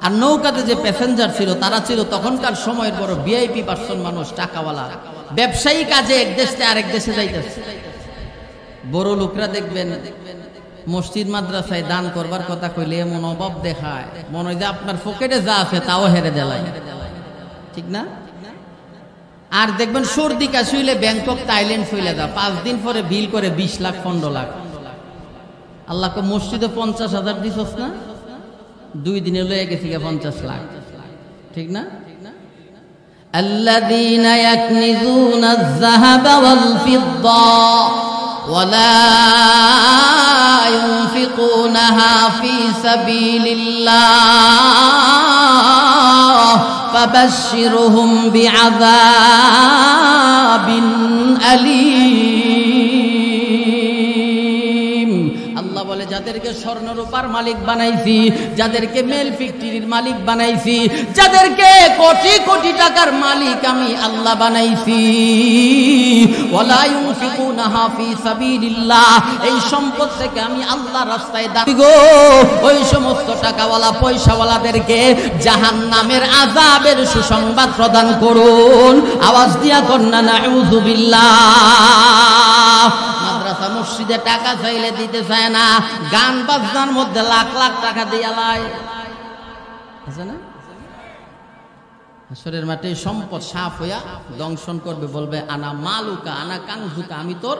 আর নৌকাতে যে প্যাসেঞ্জার ছিল তারা ছিল তখনকার সময়ের বড় ভিআইপি পার্সন মানুষ, টাকাওয়ালা, ব্যবসায়ী কাজে এক দেশ থেকে আরেক দেশে যাইতেছে। বড় লোকরা দেখবেন মসজিদ মাদ্রাসায় দান করবার কথা কইলে এমন অভাব দেখায়, মনে হয় যে আপনার পকেটে যা আছে তাও হেরে দেয়, ঠিক না? আর দেখবেন সর্দি কাশি হইলে ব্যাংকক থাইল্যান্ড চলে যা, 5 দিন পরে বিল করে 20 লাখ 15 লাখ। আল্লাহকে মসজিদে 50,000 দিছস না, 2 দিনে লয়ে গেছি 50 লাখ, ঠিক না? الذين يكنزون الذهب والفضة ولا ينفقونها في سبيل الله فبشرهم بعذاب أليم। আল্লাহ বলে যাদেরকে স্বর্ণ রূপার মালিক বানাইছি, যাদেরকে মেল ফ্যাক্টরির মালিক বানাইছি, যাদেরকে কোটি কোটি টাকার মালিক আমি আল্লাহ বানাইছি, ওয়ালা ইউনফিকুনাহা ফি সাবিলিল্লাহ, এই সম্পদ থেকে আমি আল্লাহর রাস্তায় দান গো, ওই সমস্ত টাকাওয়ালা পয়সাওয়ালাদেরকে জাহান্নামের আযাবের সুসংবাদ প্রদান করুন। আওয়াজ দিয়া কন্না নাউযু বিল্লাহ। মাদ্রাসা মসজিদে টাকা চাইলে দিতে চায় না, গান বাজনার মধ্যে লাখ লাখ টাকা দিয়ে লাই, আছে না? হাসরের মাঠে সম্পদ সাফ হইয়া দংশন করবে, বলবে আনা মালুকা আনা কাংজুকা, আমি তোর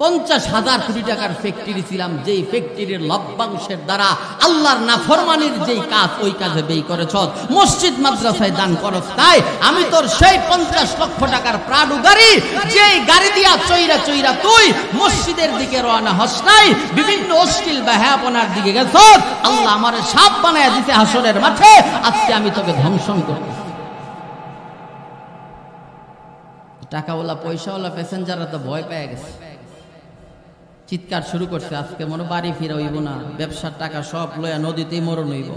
50,000 কোটি টাকার ফ্যাক্টরি ছিলাম, যেই ফ্যাক্টরির লভ্যাংশের দ্বারা আল্লাহর নাফরমানির যেই কাজ ওই কাজে ব্যয় করেছ, মসজিদ মাদ্রাসায় দান করছ, তাই আমি তোর সেই 50 লক্ষ টাকার প্রাডু গাড়ি, যেই গাড়ি দিয়া চইরা চইরা তুই মসজিদের দিকে রওনা হস নাই, বিভিন্ন অশ্লীল বেহায়াপনার দিকে গেছ, আল্লাহ আমারে সাপ বানায়া দিতে হাসরের মাঠে, আজকে আমি তোকে ধ্বংসন করব। টাকাওয়ালা পয়সাওয়ালা প্যাসেঞ্জাররা তো ভয় পেয়ে গেছে, চিৎকার শুরু করছে, আজকে মনে বাড়ি ফিরা হইব না, ব্যবসার টাকা সব লয়া নদীতেই মরণ হইব।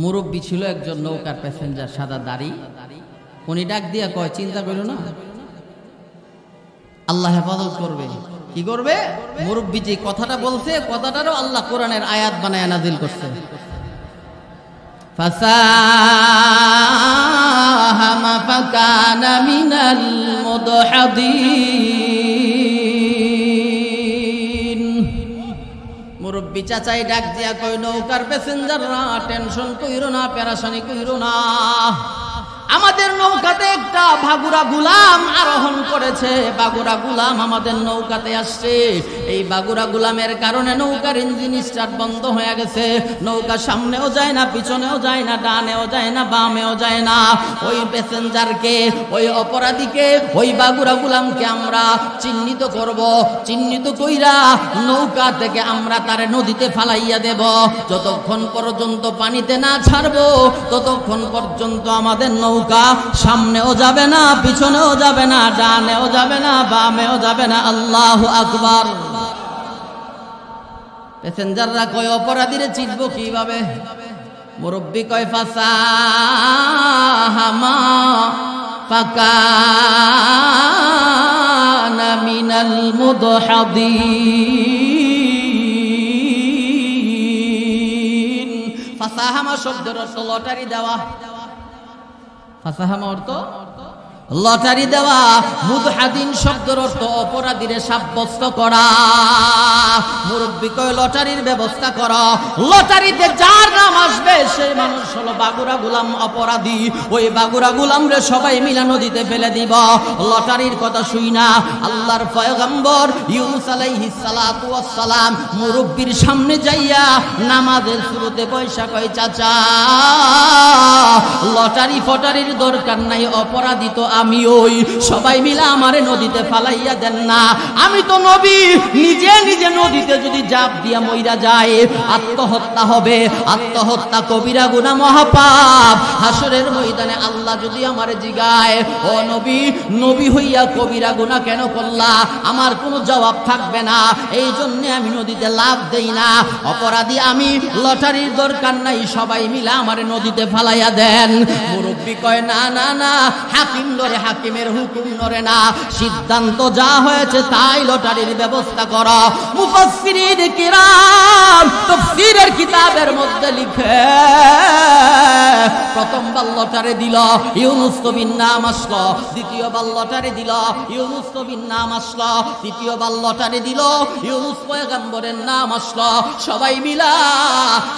মুরব্বী ছিল একজন নৌকার প্যাসেঞ্জার, সাদা দাড়ি, উনি ডাক দিয়া কয়, চিন্তা করো না, আল্লাহ হেফাজত করবে। কি করবে? মুরব্বী যে কথাটা বলছে, কথাটারও আল্লাহ কোরআনের আয়াত বানায় নাজিল করছে। ফাসাহামা ফাকানা মিনাল মুদহাদিন। মুরব্বী চাচাই ডাক দিয়া কই, নৌকার প্যাসেঞ্জাররা টেনশন কইরো না, পেরেশানি কইরো না, আমাদের নৌকাতে একটা বাগুরা গুলাম আরোহণ করেছে, বাগুরা গুলাম আমাদের নৌকাতে আসছে, এই বাগুরা গুলামের কারণে নৌকার ইঞ্জিন স্টার্ট বন্ধ হয়ে গেছে, নৌকা সামনেও যায় না, পিছনেও যায় না, ডানেও যায় না, বামেও যায় না। ওই প্যাসেঞ্জারকে, ওই অপরাধীকে, ওই বাগুরা গুলামকে আমরা চিহ্নিত করব, চিহ্নিত কইরা নৌকা থেকে আমরা তারে নদীতে ফালাইয়া দেব। যতক্ষণ পর্যন্ত পানিতে না ছাড়বো ততক্ষণ পর্যন্ত আমাদের নৌকা সামনেও যাবে না, পিছনেও যাবে না, ডানেও যাবে না, বামেও যাবে না। আল্লাহু আকবার। প্যাসেঞ্জাররা কয়, অপরাধীরে চিনব কিভাবে? মুরব্বী কয়, ফাসাহামা ফাকানা মিনাল মুদহাদিন। ফাসাহামা শব্দের অর্থ লটারি দেওয়া, ফাসাহামা অর্থ লটারি দেওয়া, মুদহাদিন শব্দের অর্থ অপরাধীরে সাব্যস্ত করা। মুরব্বী কয়, লটারির ব্যবস্থা করা, লটারিতে যার নাম আসবে সেই মানুষ হলো বাগুরা গুলাম অপরাধী, ওই বাগুরা গুলাম রে সবাই মিলা নদীতে ফেলে দিব। লটারির কথা শুই না, আল্লাহর পয়গম্বর ইউনূস আলাইহিস সালাতু ওয়াস সালাম মুরব্বীর সামনে যাইয়া নামাজের শুরুতে পয়সা কয়, চাচা লটারি ফটারির দরকার নাই, অপরাধী তো আমি, ওই সবাই মিলে আমারে নদীতে ফালাইয়া দেন না, আমি তো নবী, নিজে নিজে নদীতে যদি জাপ দিয়া মইরা যায় আত্মহত্যা হবে, আত্মহত্যা কবিরা গুনাহ মহাপাপ। হাসরের ময়দানে আল্লাহ যদি আমারে জিগায়, ও নবী, নবী হইয়া কবিরা গুনাহ কেন করলা, আমার কোনো জবাব থাকবে না, এই জন্য আমি নদীতে লাভ দেই না, অপরাধী আমি, লটারির দরকার নাই, সবাই মিলে আমারে নদীতে ফালাইয়া দেন। মুরব্বী কয়, না না না, হাকিম নড়ে, হাকিমের হুকুম নড়ে না, সিদ্ধান্ত যা হয়েছে তাই লটারির ব্যবস্থা করা। মুফাসসিরিন কিরাম তাফসীরের কিতাবের মধ্যে লিখে প্রথমবার লটারি দিল, ইউনুস নবীর নাম আসলো। দ্বিতীয়বার লটারি দিল, ইউনুস নবীর নাম আসলো। তৃতীয়বার লটারি দিল, ইউনুস পয়গম্বরের নাম আসলো। সবাই মিলা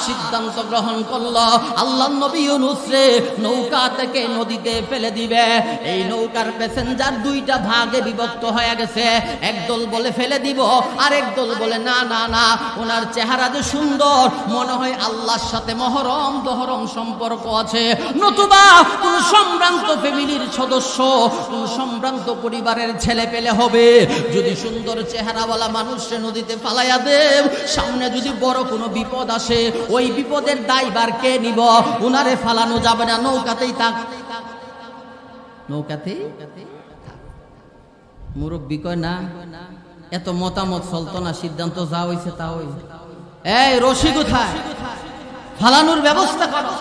সিদ্ধান্ত গ্রহণ করলো, আল্লাহর নবী ইউনুস রে নৌকা থেকে নদীতে ফেলে দিবে। এই নৌকার প্যাসেঞ্জার দুইটা ভাগে বিভক্ত হয়ে গেছে। একদল বলে ফেলে দিব, আর একদল বলে না না না, ওনার চেহারা যে সুন্দর, মনে হয় আল্লাহর সাথে মহরম দহরম সম্পর্ক আছে, নতুবা কোন সম্ভ্রান্ত ফ্যামিলির সদস্য, কোন সম্ভ্রান্ত পরিবারের ছেলে পেলে হবে। যদি সুন্দর চেহারাওয়ালা মানুষকে নদীতে ফালাইয়া দেব, সামনে যদি বড় কোনো বিপদ আসে, ওই বিপদের দায়ভার কে নিব? উনারে ফালানো যাবে না, নৌকাতেই থাক, নৌকাতেই। মুরব্বি কয় না, এত মতামত চলতো না, সিদ্ধান্ত যা হইছে তা হইছে। এই রশি কোথায়, ফালানোর ব্যবস্থা করো।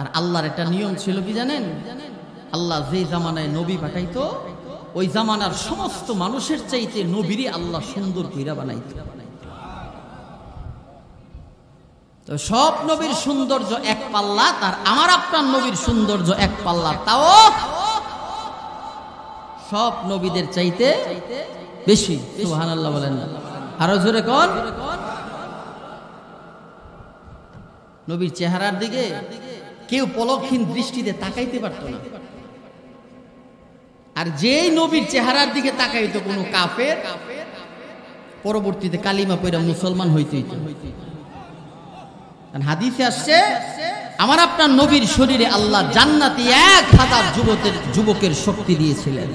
আর আল্লাহর একটা নিয়ম ছিল কি জানেন? আল্লাহ যে জামানায় নবী পাঠাইতো, ওই জামানার সমস্ত মানুষের চাইতে নবীরই আল্লাহ সুন্দর কইরা বানাইতো। তো সব নবীর সৌন্দর্য এক পাল্লা, তার আমার আপনার নবীর সৌন্দর্য এক পাল্লা, তাও সব নবীদের চাইতে বেশি। সুবহানাল্লাহ বলেন না, আরো জোরে কোন। নবীর চেহারার দিকে কেউ পলকহীন দৃষ্টিতে তাকাইতে পারত না। আর যেই নবীর চেহারার দিকে তাকাইতো কোনো কাফের, পরবর্তীতে কালিমা পড়া মুসলমান হইতে। হাদিসে আসছে, আমার আপনার নবীর শরীরে আল্লাহ জান্নাতি 1000 যুবকের শক্তি দিয়েছিলেন।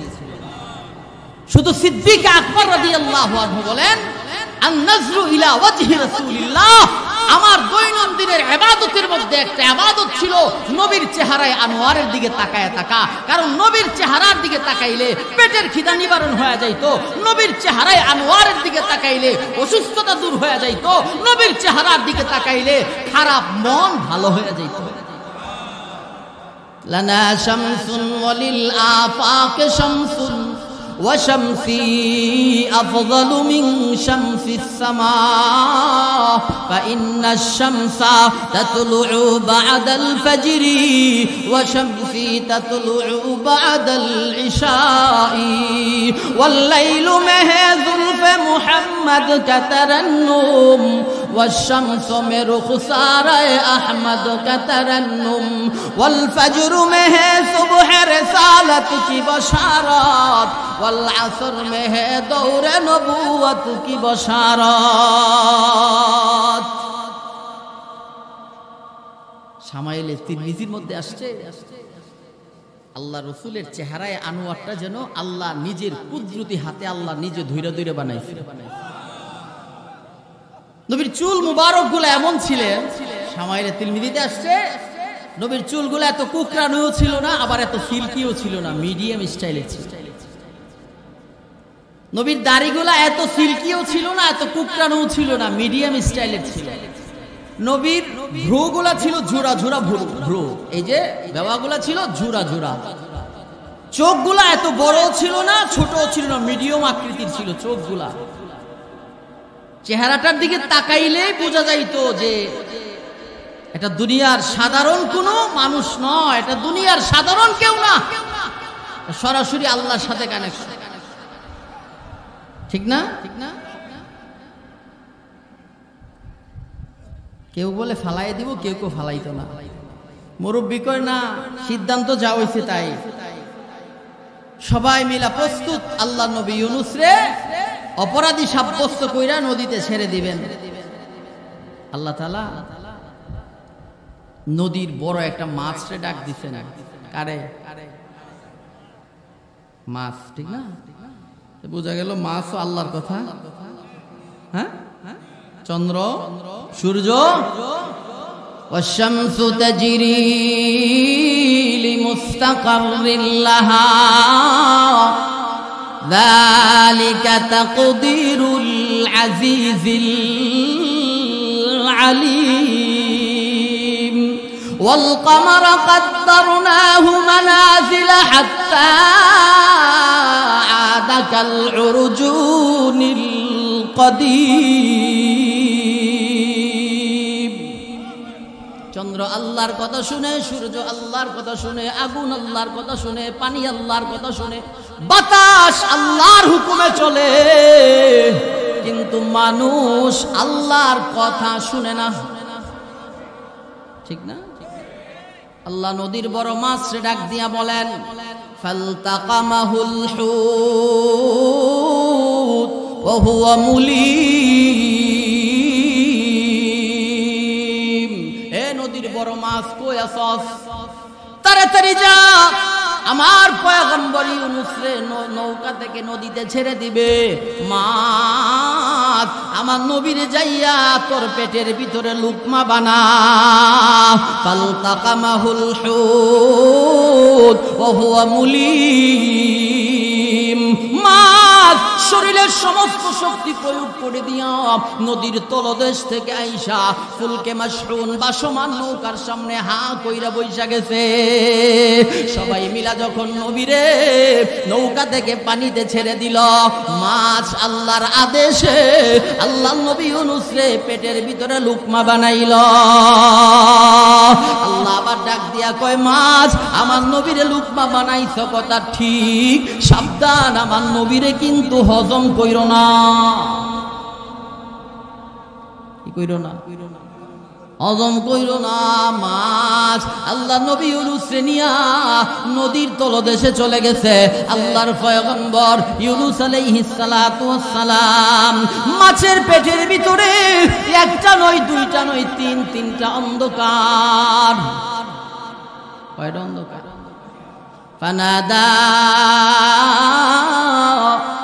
শুধু সিদ্দিক আকবর রাদিয়াল্লাহু আনহু বলেন, আন-নাজরু ইলা ওয়াজহি রাসূলিল্লাহ, আমার দৈনন্দিনের ইবাদতের মধ্যে একটা ইবাদত ছিল নবীর চেহারায় আনোয়ারের দিকে তাকায় থাকা। কারণ নবীর চেহারার দিকে তাকাইলে পেটের খিদা নিবারণ হয়ে যাইতো, নবীর চেহারায় আনোয়ারের দিকে তাকাইলে অসুস্থতা দূর হয়ে যাইতো, নবীর চেহারার দিকে তাকাইলে খারাপ মন ভালো হয়ে যাইতো। লানা শামসুন ওয়ালিল আফাক শামসুন وشمسي أفضل من شمس السماء فإن الشمس تطلع بعد الفجر وشمسي تطلع بعد العشاء والليل में है जुल्फ محمد का तरन्नुम والشمس में रुखसार अहमद का तरन्नुम والفجر में है सुबह रसालत की बशारत والعصر में है दौर नबूवत की बशारत। শামাইলে তিরমিজির মধ্যে আসছে, আল্লাহ রসুলের চেহারায় আনোয়ারটা যেন আল্লাহ নিজের কুদরতি হাতে আল্লাহ নিজে ধৈর্য ধৈর্য বানাইছে। নবীর চুল মুবারক গুলো এমন ছিলেন, শামাইলে তিরমিজিতে আসছে, নবীর চুলগুলো এত কুকরানোও ছিল না, আবার এত সিল্কিও ছিল না, মিডিয়াম স্টাইলের ছিল। নবীর দাড়িগুলা এত সিল্কিও ছিল না, এত কুকরানোও ছিল না, মিডিয়াম স্টাইলের ছিল। নবীর ভ্রুগুলা ছিল ঝুরা ঝুরা ভ্রু, এই যে বেওয়াগুলা ছিল ঝুরা ঝুরা। চোখগুলা এত বড় ছিল না, ছোটও ছিল না, মিডিয়াম আকৃতির ছিল চোখগুলা। চেহারাটার দিকে তাকাইলেই বোঝা যাইতো যে এটা দুনিয়ার সাধারণ কোনো মানুষ নয়, এটা দুনিয়ার সাধারণ কেউ না, সরাসরি আল্লাহর সাথে কানেকশন। ঠিক না? ঠিক না? কেউ বলে ফালাই দিব, কেউ কেউ ফালাইতো না। মুরব্বি কয় না, সিদ্ধান্ত যা হইছে তাই। সবাই মিলা প্রস্তুত, আল্লাহ নবী ইউনুস রে অপরাধী সাব্যস্ত কইরা নদীতে ছেড়ে দিবেন। আল্লাহ তাআলা নদীর বড় একটা মাছরে ডাক দিছেন। কারে? মাছ, ঠিক না? বোঝা গেল মাছও আল্লাহর কথা। হ্যাঁ, চন্দ্র সূর্য, والشمس تجري لمستقر لها ذلك تقدير العزيز العليم والقمر قدرناه منازل حتى عاد كالعرجون القديم চন্দ্র আল্লাহর কথা শুনে, সূর্য আল্লাহর কথা শুনে, আগুন আল্লাহর কথা শুনে, পানি আল্লাহর কথা শুনে, বাতাস আল্লাহর হুকুমে চলে, কিন্তু মানুষ আল্লাহর কথা শুনে না। ঠিক না? আল্লাহ নদীর বড় মাছ ডাক দিয়া বলেন ফালতাকামাহুল হুত ওয়া হুয়া মুলিম। এ নদীর বড় মাছ কই আছস? তাড়াতাড়ি যা, আমার পয়গম্বর ইউনূস রে নৌকা থেকে নদীতে ছেড়ে দিবে। মাছ আমার নবীরে যাইয়া তোর পেটের ভিতরে লুকমা বানা। ফালতাকামাহুল হুত ওয়া হুয়া মুলিম। মাছ শরীরের সমস্ত শক্তি প্রয়োগ করে দিয়া নদীর তলদেশ থেকে আইসা ফুলকে মাশহুন বাসমান নৌকার সামনে হা কইরা বইসা গেছে। সবাই মিলা যখন নবীরে নৌকা থেকে পানিতে ছেড়ে দিল, মাছ আল্লাহর আদেশে আল্লাহ নবী ইউনূস রে পেটের ভিতরে লুকমা বানাইল। আল্লাহ আবার ডাক দিয়া কয়, মাছ আমার নবীরে লুকমা বানাইছ কথা ঠিক, সাবধান আমার নবীরে কিন্তু হজম কইরো না। কি কইরো না? হজম কইরো না। মাছ আল্লাহ নবী ইউনূস রে নিয়া নদীর তলদেশে চলে গেছে। আল্লাহর পয়গম্বর ইউনূস আলাইহিস সালাতু ওয়াস সালাম মাছের পেটের ভিতরে একটা নয়, দুইটা নয়, তিনটা অন্ধকার। কয়টা অন্ধকার? ফানাদা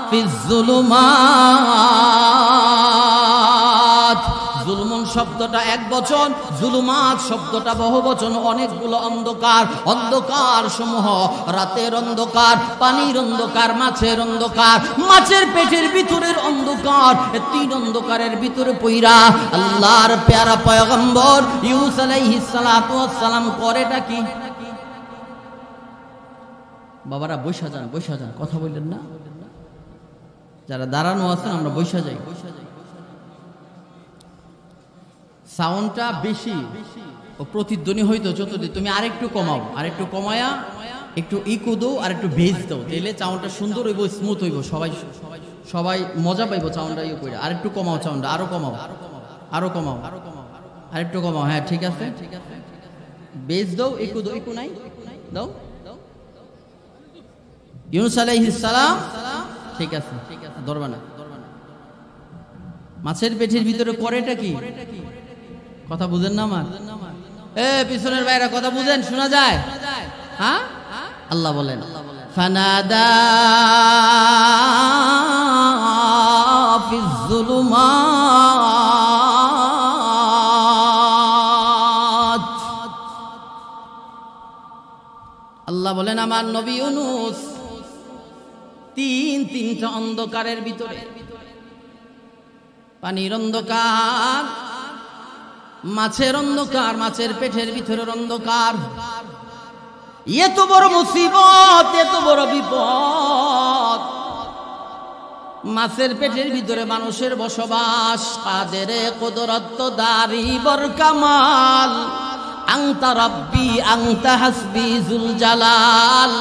ফিজ যুলুমাত। যুলমুন শব্দটা এক বচন, যুলুমাত শব্দটা বহুবচন। অনেকগুলো অন্ধকার, অন্ধকার সমূহ, রাতের অন্ধকার, পানির অন্ধকার, মাছের অন্ধকার, মাছের পেটের ভিতরের অন্ধকার। তিন অন্ধকারের ভিতরে পইরা আল্লাহর পেয়ারা পয়গম্বর ইউনূস আলাইহিস সালাতু ওয়াস সালাম করেটা কি? বাবারা বৈশা যান, বৈশা যান, কথা বললেন না? যারা দাঁড়ানো আছেন আমরা বৈশা যাই। সাউন্ডটা বেশি ও প্রতিধ্বনি হইতো চতুর্দিকে, তুমি আরেকটু কমাও, আরেকটু কমায়া একটু ইকো দাও আর একটু বেস দাও, তাহলে সাউন্ডটা সুন্দর হইব, স্মুথ হইব, সবাই মজা পাইব সাউন্ডটা ইয়ে করে। আরেকটু কমাও সাউন্ডটা, আরো কমাও, আরো কমাও, আরেকটু কমাও। হ্যাঁ ঠিক আছে, বেস দাও, ইকো দাও, ইকো নাই দাও। ইউনূস আলাইহিস সালাম, ঠিক আছে, ধরবা না। মাছের পেটের ভিতরে করেটা কি? কথা বুঝেন না আমার? পিছনের বাইরে কথা বুঝেন, শোনা যায়? হ্যাঁ, আল্লাহ বলেন ফানাদা ফিজ যুলুমাত। আল্লাহ বলেন আমার নবী ইউনূস তিনটা অন্ধকারের ভিতরে, পানির অন্ধকার, মাছের অন্ধকার, মাছের পেটের ভিতরের অন্ধকার। এত বড় মুসিবত, এত বড় বিপদ। মাছের পেটের ভিতরে মানুষের বসবাস। কাদের কুদরত দারি বর কামাল, আনতা রাব্বি আনতা হাসবি যুল জালাল,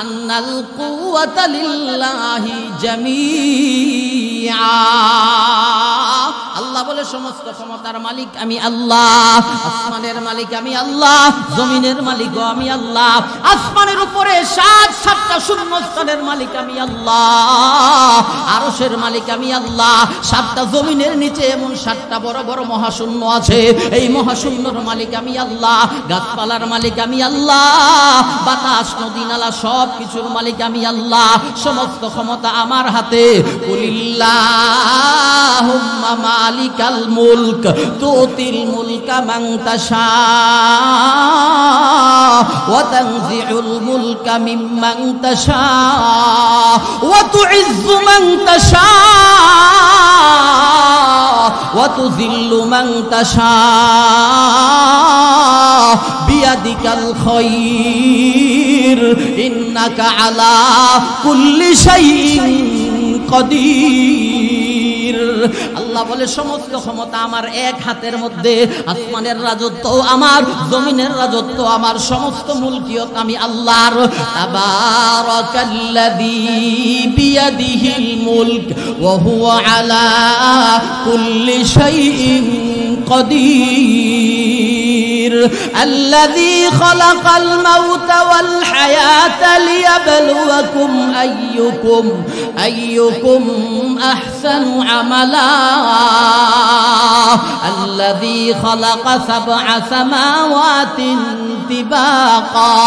আন্নাল কুওয়াতা লিল্লাহি জামিআ। আল্লাহ বলে সমস্ত ক্ষমতার মালিক আমি আল্লাহ, আসমানের মালিক আমি আল্লাহ, জমিনের মালিক আমি আল্লাহ। আসমানের উপরে সাতটা শূন্যস্থানের মালিক আমি আল্লাহ, আরশের মালিক আমি আল্লাহ। সাতটা জমিনের নিচে এমন 7টা বড় বড় মহাশূন্য আছে, এই মহাশূন্যর মালিক আমি আল্লাহ। গাছপালার মালিক আমি আল্লাহ, বাতাস নদী নালা সব কিছুর মালিক আমি আল্লাহ। সমস্ত ক্ষমতা আমার হাতে। কুলিল্লাহুম্মা মালিকাল মুলক তুতিল মুলকা মান তাশা ওয়া তানজিউল মুলকা মিম্মান তাশা ওয়া তুইজ্জু মান তাশা ওয়া তুযিল্লু মান তাশা বিয়াদিকাল খায়র ইন্নাকা আলা কুল্লি শাইইন কাদির। আল্লাহ বলে সমস্ত ক্ষমতা আমার এক হাতের মধ্যে, আসমানের রাজত্ব আমার, জমিনের রাজত্ব আমার, সমস্ত মুলকিয়ত আমি আল্লাহর। তাবারাকাল্লাযী বিয়াদিহিল মুলক ওয়া হুয়া আলা কুল্লি শাইইন قدير الذي خلق الموت والحياة ليبلوكم أيكم أحسن عملا الذي خلق 7 سماوات طباقا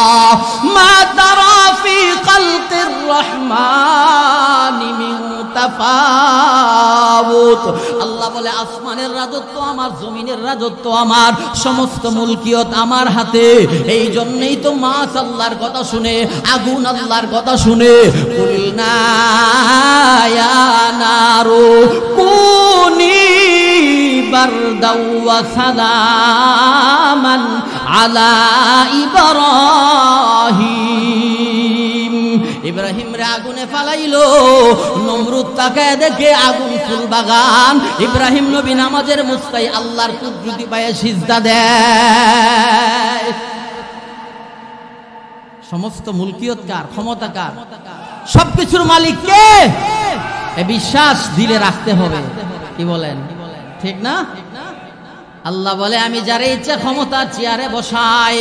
ما ترى في خلق الرحمن من তাফাউত। আল্লাহ বলে আসমানের রাজত্ব আমার, জমিনের রাজত্ব আমার, সমস্ত মুলকিয়ত আমার হাতে। এই জন্যই তো মাছ আল্লাহর কথা শুনে, আগুন আল্লাহর কথা শুনে, কুলনা ইয়া নারু কুনি বারদাও ওয়া সালামান আলা ইব্রাহিম। ইব্রাহিম রে আগুনে ফালাইলো, নমরুদ তাকায় দেখে আগুন ফুল বাগান। ইব্রাহিম নবী নামাজের মুস্তাই আল্লাহর কুদরতি পায়ে সিজদা দেয়। সমস্ত মুলকিয়ত কার? ক্ষমতা কার? সবকিছুর মালিক কে? এই বিশ্বাস দিলে রাখতে হবে। কি বলেন? ঠিক না? আল্লাহ বলে আমি যারে ইচ্ছা ক্ষমতার চেয়ারে বসাই,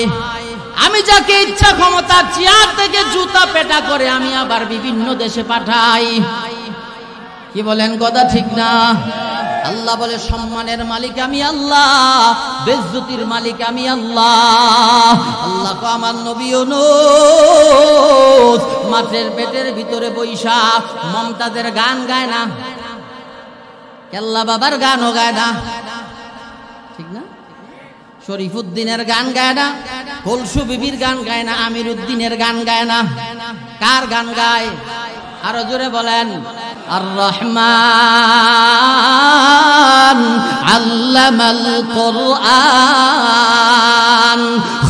আমি যাকে ইচ্ছা ক্ষমতার চেয়ার থেকে জুতা পেটা করে আমি আবার বিভিন্ন দেশে পাঠাই। কি বলেন? কথা ঠিক না? আল্লাহ বলে সম্মানের মালিক আমি আল্লাহ, বেজ্জতির মালিক আমি আল্লাহ। আল্লাহ কো আমার নবী ইউনূস মাছের পেটের ভিতরে বৈশা মমতাজের গান গায় না, কেল্লা বাবার গানও গায় না, ঠিক না? শরীফুদ্দিনের গান গায় না, কলসু বিবির গান গায় না, আমির উদ্দিনের গান গায় না। কার গান গায়? আরো জোরে বলেন। আর রহমান আল্লামাল কুরআন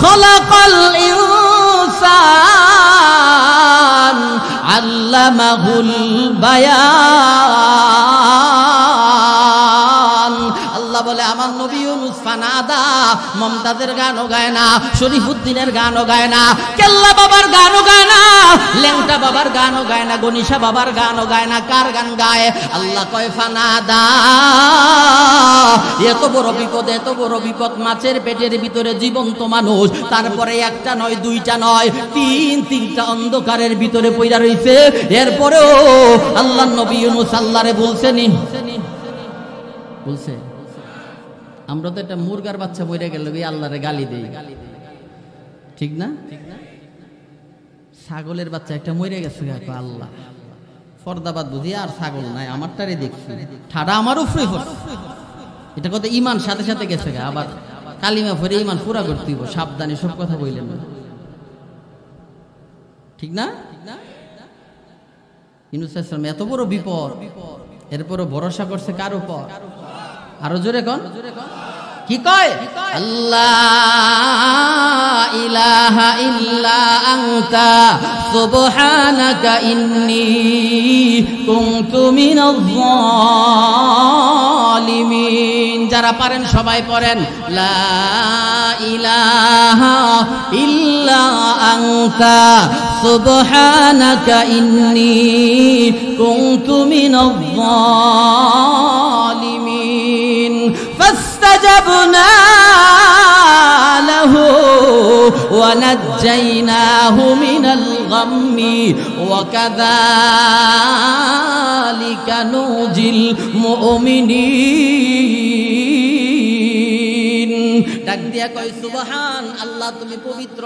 খালাকাল ইনসান আল্লামাহুল বায়ান। আল্লাহ বলে আমার নবী ইউনূস ফানাদা মমতাজের গানও গায় না, শরীফুদ্দিনের গানও গায় না, কেল্লা বাবার গানও গায় না, লেংটা বাবার গানও গায় না, গনিশা বাবার গানও গায় না। কার গান গায়? আল্লাহ কয় ফানাদা। এত বড় বিপদ, এত বড় বিপদ, মাছের পেটের ভিতরে জীবন্ত মানুষ, তারপরে একটা নয়, দুইটা নয়, তিনটা অন্ধকারের ভিতরে পইড়া রইছে। এরপরেও আল্লাহর নবী ইউনূস আল্লাহরে বলছেনি, বলছে আমরা তো একটা মুরগার বাচ্চা মরে গেল আল্লাহরে গালি দেই, ঠিক না? ছাগলের বাচ্চা একটা মরে গেছে, আল্লাহ ফরদাবাদ বুঝি আর ছাগল নাই, আমারটারে দেখছি, ঠাডা আমার উপরে পড়ছে। এটা কথা ইমান সাথে সাথে গেছে, আবার কালিমা পড়ে ইমান পুরা করতে হইব, সাবধানে সব কথা বললেন না, ঠিক না? ইউনূস আলাইহিস সালাম এত বড় বিপদ, এরপরও ভরসা করছে কার উপর? আরো জোরে কোন? কি কয়? আল্লাহ ইলাহা ইল্লা আনতা সুবহানাকা ইন্নী কুনতু মিনাজ জালিমিন। যারা পারেন সবাই পড়েন লা ইলাহা ইল্লা আনতা সুবহানাকা ইন্নী কুনতু মিনাজ জালিমিন। فاستجبنا له ونجيناه من الغم وكذلك ننجي المؤمنين। ডাক দিয়া কয় সুবহান আল্লাহ, তুমি পবিত্র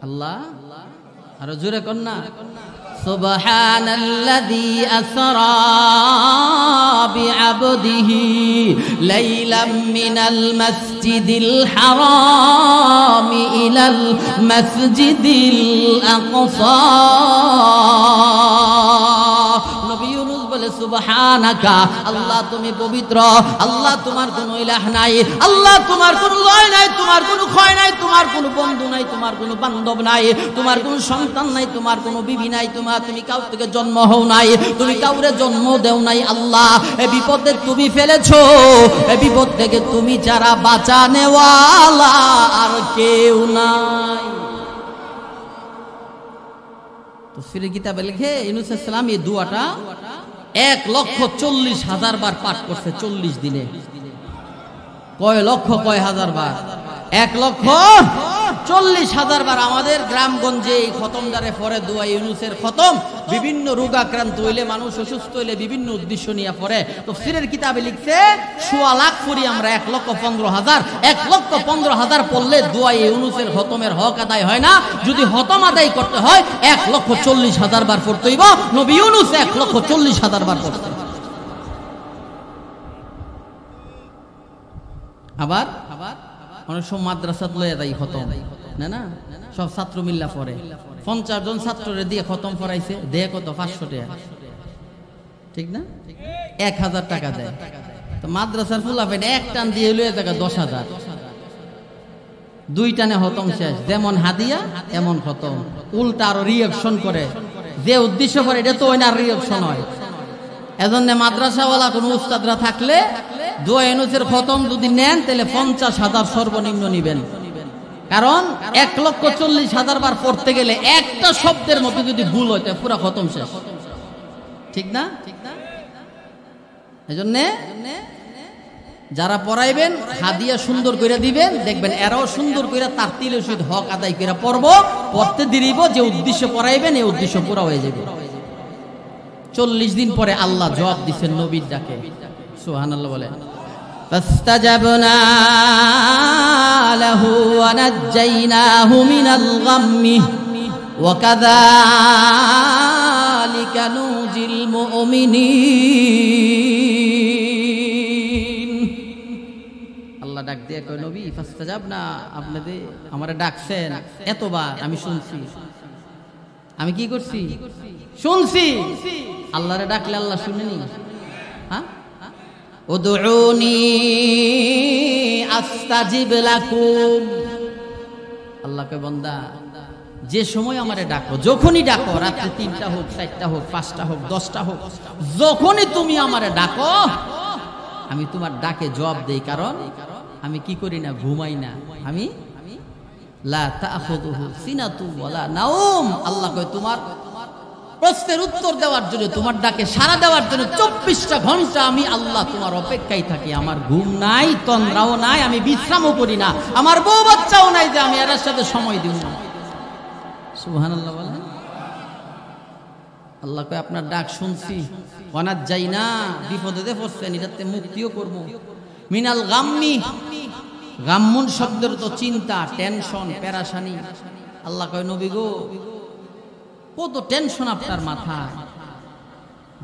আল্লাহ। আর জোরে কোন না? সুবহানাল্লাযী আসরা বিআবদিহি লাইলাম মিনাল মাসজিদিল হারাম ইলাল মাসজিদিল আকসা। নবী ইউনূস বলে বলে সুবহানাকা, আল্লাহ তুমি পবিত্র, আল্লাহ তোমার কোনো ইলাহ নাই, আল্লাহ তোমার কোনো লয় নাই, তোমার কোনো ক্ষয় নাই, তোমার কোনো বন্ধু নাই, তোমার কোনো বান্ধব নাই, তোমার কোনো সন্তান নাই, তোমার কোনো বিবি নাই, তুমি কাউ থেকে জন্ম হও নাই, তুমি কাউরে জন্ম দেও নাই। আল্লাহ এই বিপদে তুমি ফেলেছো, এই বিপদ থেকে তুমি যারা বাঁচানেওয়ালা আর কেউ নাই। তাফসীরের কিতাবে লিখে ইউনূস আলাইহিস সালাম এই দোয়াটা 1,40,000 বার পাঠ করছে 40 দিনে। কয় লক্ষ কয় হাজার বার? 1,40,000 বার। আমাদের গ্রামগঞ্জে এই খতমদারে পরে দোয়া ইউনূসের খতম, বিভিন্ন রোগাক্রান্ত হইলে, মানুষ অসুস্থ হইলে বিভিন্ন উদ্দেশ্য নিয়ে পড়ে। তাফসীরের কিতাবে লিখছে 1.25 লাখ পড়ি আমরা, 1,15,000। 1,15,000 পড়লে দোয়া ইউনূসের খতমের হক আদায় হয় না। যদি খতম আদায় করতে হয় 1,40,000 বার পড়তে হইব। নবী ইউনূস 1,40,000 বার পড়তেন। আবার অনেক সময় মাদ্রাসাত লয়ে দেয় খতম, না সব ছাত্র মিল্লা পড়ে। 50 জন ছাত্ররে দিয়ে খতম পড়াইছে, দেয় কত? 500 টাকা, ঠিক না? 1,000 টাকা দেয়। তো মাদ্রাসার ফুলাফেন এক টান দিয়ে লয়ে টাকা 10,000, 2 টানে খতম শেষ। যেমন হাদিয়া এমন খতম। উল্টা আরো রিঅ্যাকশন করে, যে উদ্দেশ্য করে এটা তো ওই না রিঅ্যাকশন হয়। এজন্য মাদ্রাসাওয়ালা কোন উস্তাদরা থাকলে দোয়া ইউনূসের খতম যদি নেন তাহলে 50,000 সর্বনিম্ন নিবেন। কারণ 1,40,000 বার পড়তে গেলে একটা শব্দের মধ্যে যদি ভুল হয় তাহলে পুরো খতম শেষ, ঠিক না? এজন্য যারা পড়াইবেন হাদিয়া সুন্দর করে দিবেন, দেখবেন এরাও সুন্দর করে তার তিলের সহিত হক আদায় করে পড়বো। পড়তে দিরিব, যে উদ্দেশ্য পড়াইবেন এই উদ্দেশ্য পুরা হয়ে যাবে। 40 দিন পরে আল্লাহ জবাব দিচ্ছেন নবীর ডাকে। সুবহানাল্লাহ বলেন। ফাস্তাজাবনা লাহু ওয়া নাজ্জাইনাহু মিনাল গাম্মি ওয়া কাযালিকা নুজিল মুমিনিন। আল্লাহ ডাক দিয়ে কয়, নবী ফাস্তাজাবনা, আপনাদের আমারে ডাকছেন এতবার, আমি শুনছি। আমি কি করছি? শুনছি। আল্লাহরে ডাকলে আল্লাহ শুনেনি? হ্যাঁ, উদউনি আস্তাজিব লাকুম। আল্লাহ কয়, বান্দা যে সময় আমারে ডাকো, যখনই ডাকো, রাত্রে 3টা হোক, 4টা হোক, 5টা হোক, 10টা হোক, যখনই তুমি আমারে ডাকো আমি তোমার ডাকে জবাব দেই। কারণ আমি কি করি না? ঘুমাই না। আমি লা তাখুযুহু সিনাতু ওয়ালা নাওম। আল্লাহ কয়, তোমার প্রশ্নের উত্তর দেওয়ার জন্য, তোমার ডাকে সাড়া দেওয়ার জন্য 24টা ঘন্টা আমি আল্লাহ তোমার অপেক্ষায় থাকি। আমার ঘুম নাই, তন্দ্রাও নাই, আমি বিশ্রামও করি না, আমার বউ বাচ্চাও নাই যে আমি এর সাথে সময় দিব না। সুবহানাল্লাহ বলেন। আল্লাহ কয়, আপনার ডাক শুনছি। ওয়ানাত যাই না, বিপদে পড়ছেন, এটাতে মুক্তিও করব। মিনাল গাম্মি, গাম্মুন শব্দের তো চিন্তা, টেনশন, পেরাশানি। আল্লাহ কয়, নবী গো, কত টেনশন আপনার মাথায়।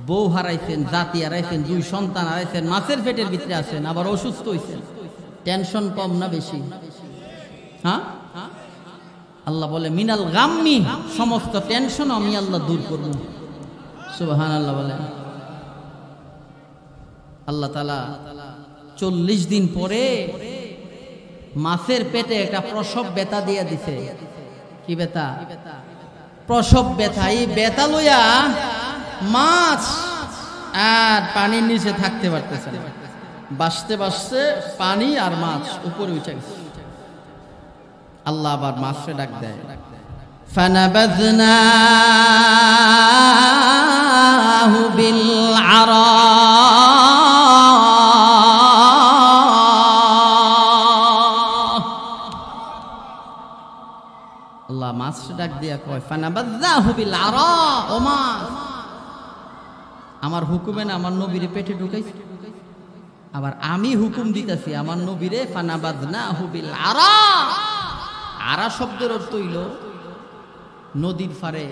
বউ হারাইছেন, জাতি হারাইছেন, 2 সন্তান হারাইছেন, মাছের পেটের ভিতরে আছেন, আবার অসুস্থ হইছেন। টেনশন কম না বেশি? হ্যাঁ। আল্লাহ বলে, মিনাল গাম্মি, সমস্ত টেনশন আমি আল্লাহ দূর করব। সুবহানাল্লাহ বলেন। আল্লাহ তাআলা 40 দিন পরে মাছের পেটে একটা প্রসব ব্যথা দিয়ে দিছে। কি ব্যথা? প্রসব ব্যথা। এই ব্যথা লইয়া মাছ আর পানির নিচে থাকতে পারতেছে না। বাসতে বাসতে পানি আর মাছ উপরে উঠে গেছে। আল্লাহ আবার মাছকে ডাক দেয়, ফানাবাযনাহু বিল আরা। আল্লাহ মাছকে ডাক দিয়া কয়, ফানাবাযনাহু বিল আরা। ও মাছ, আমার হুকুমে না আমার নবীরে পেটে ঢুকাইছে, আবার আমি হুকুম দিতেছি আমার নবীরে। ফানাবাযনাহু বিল আরা। আরা শব্দের অর্থ হইল নদীর পারে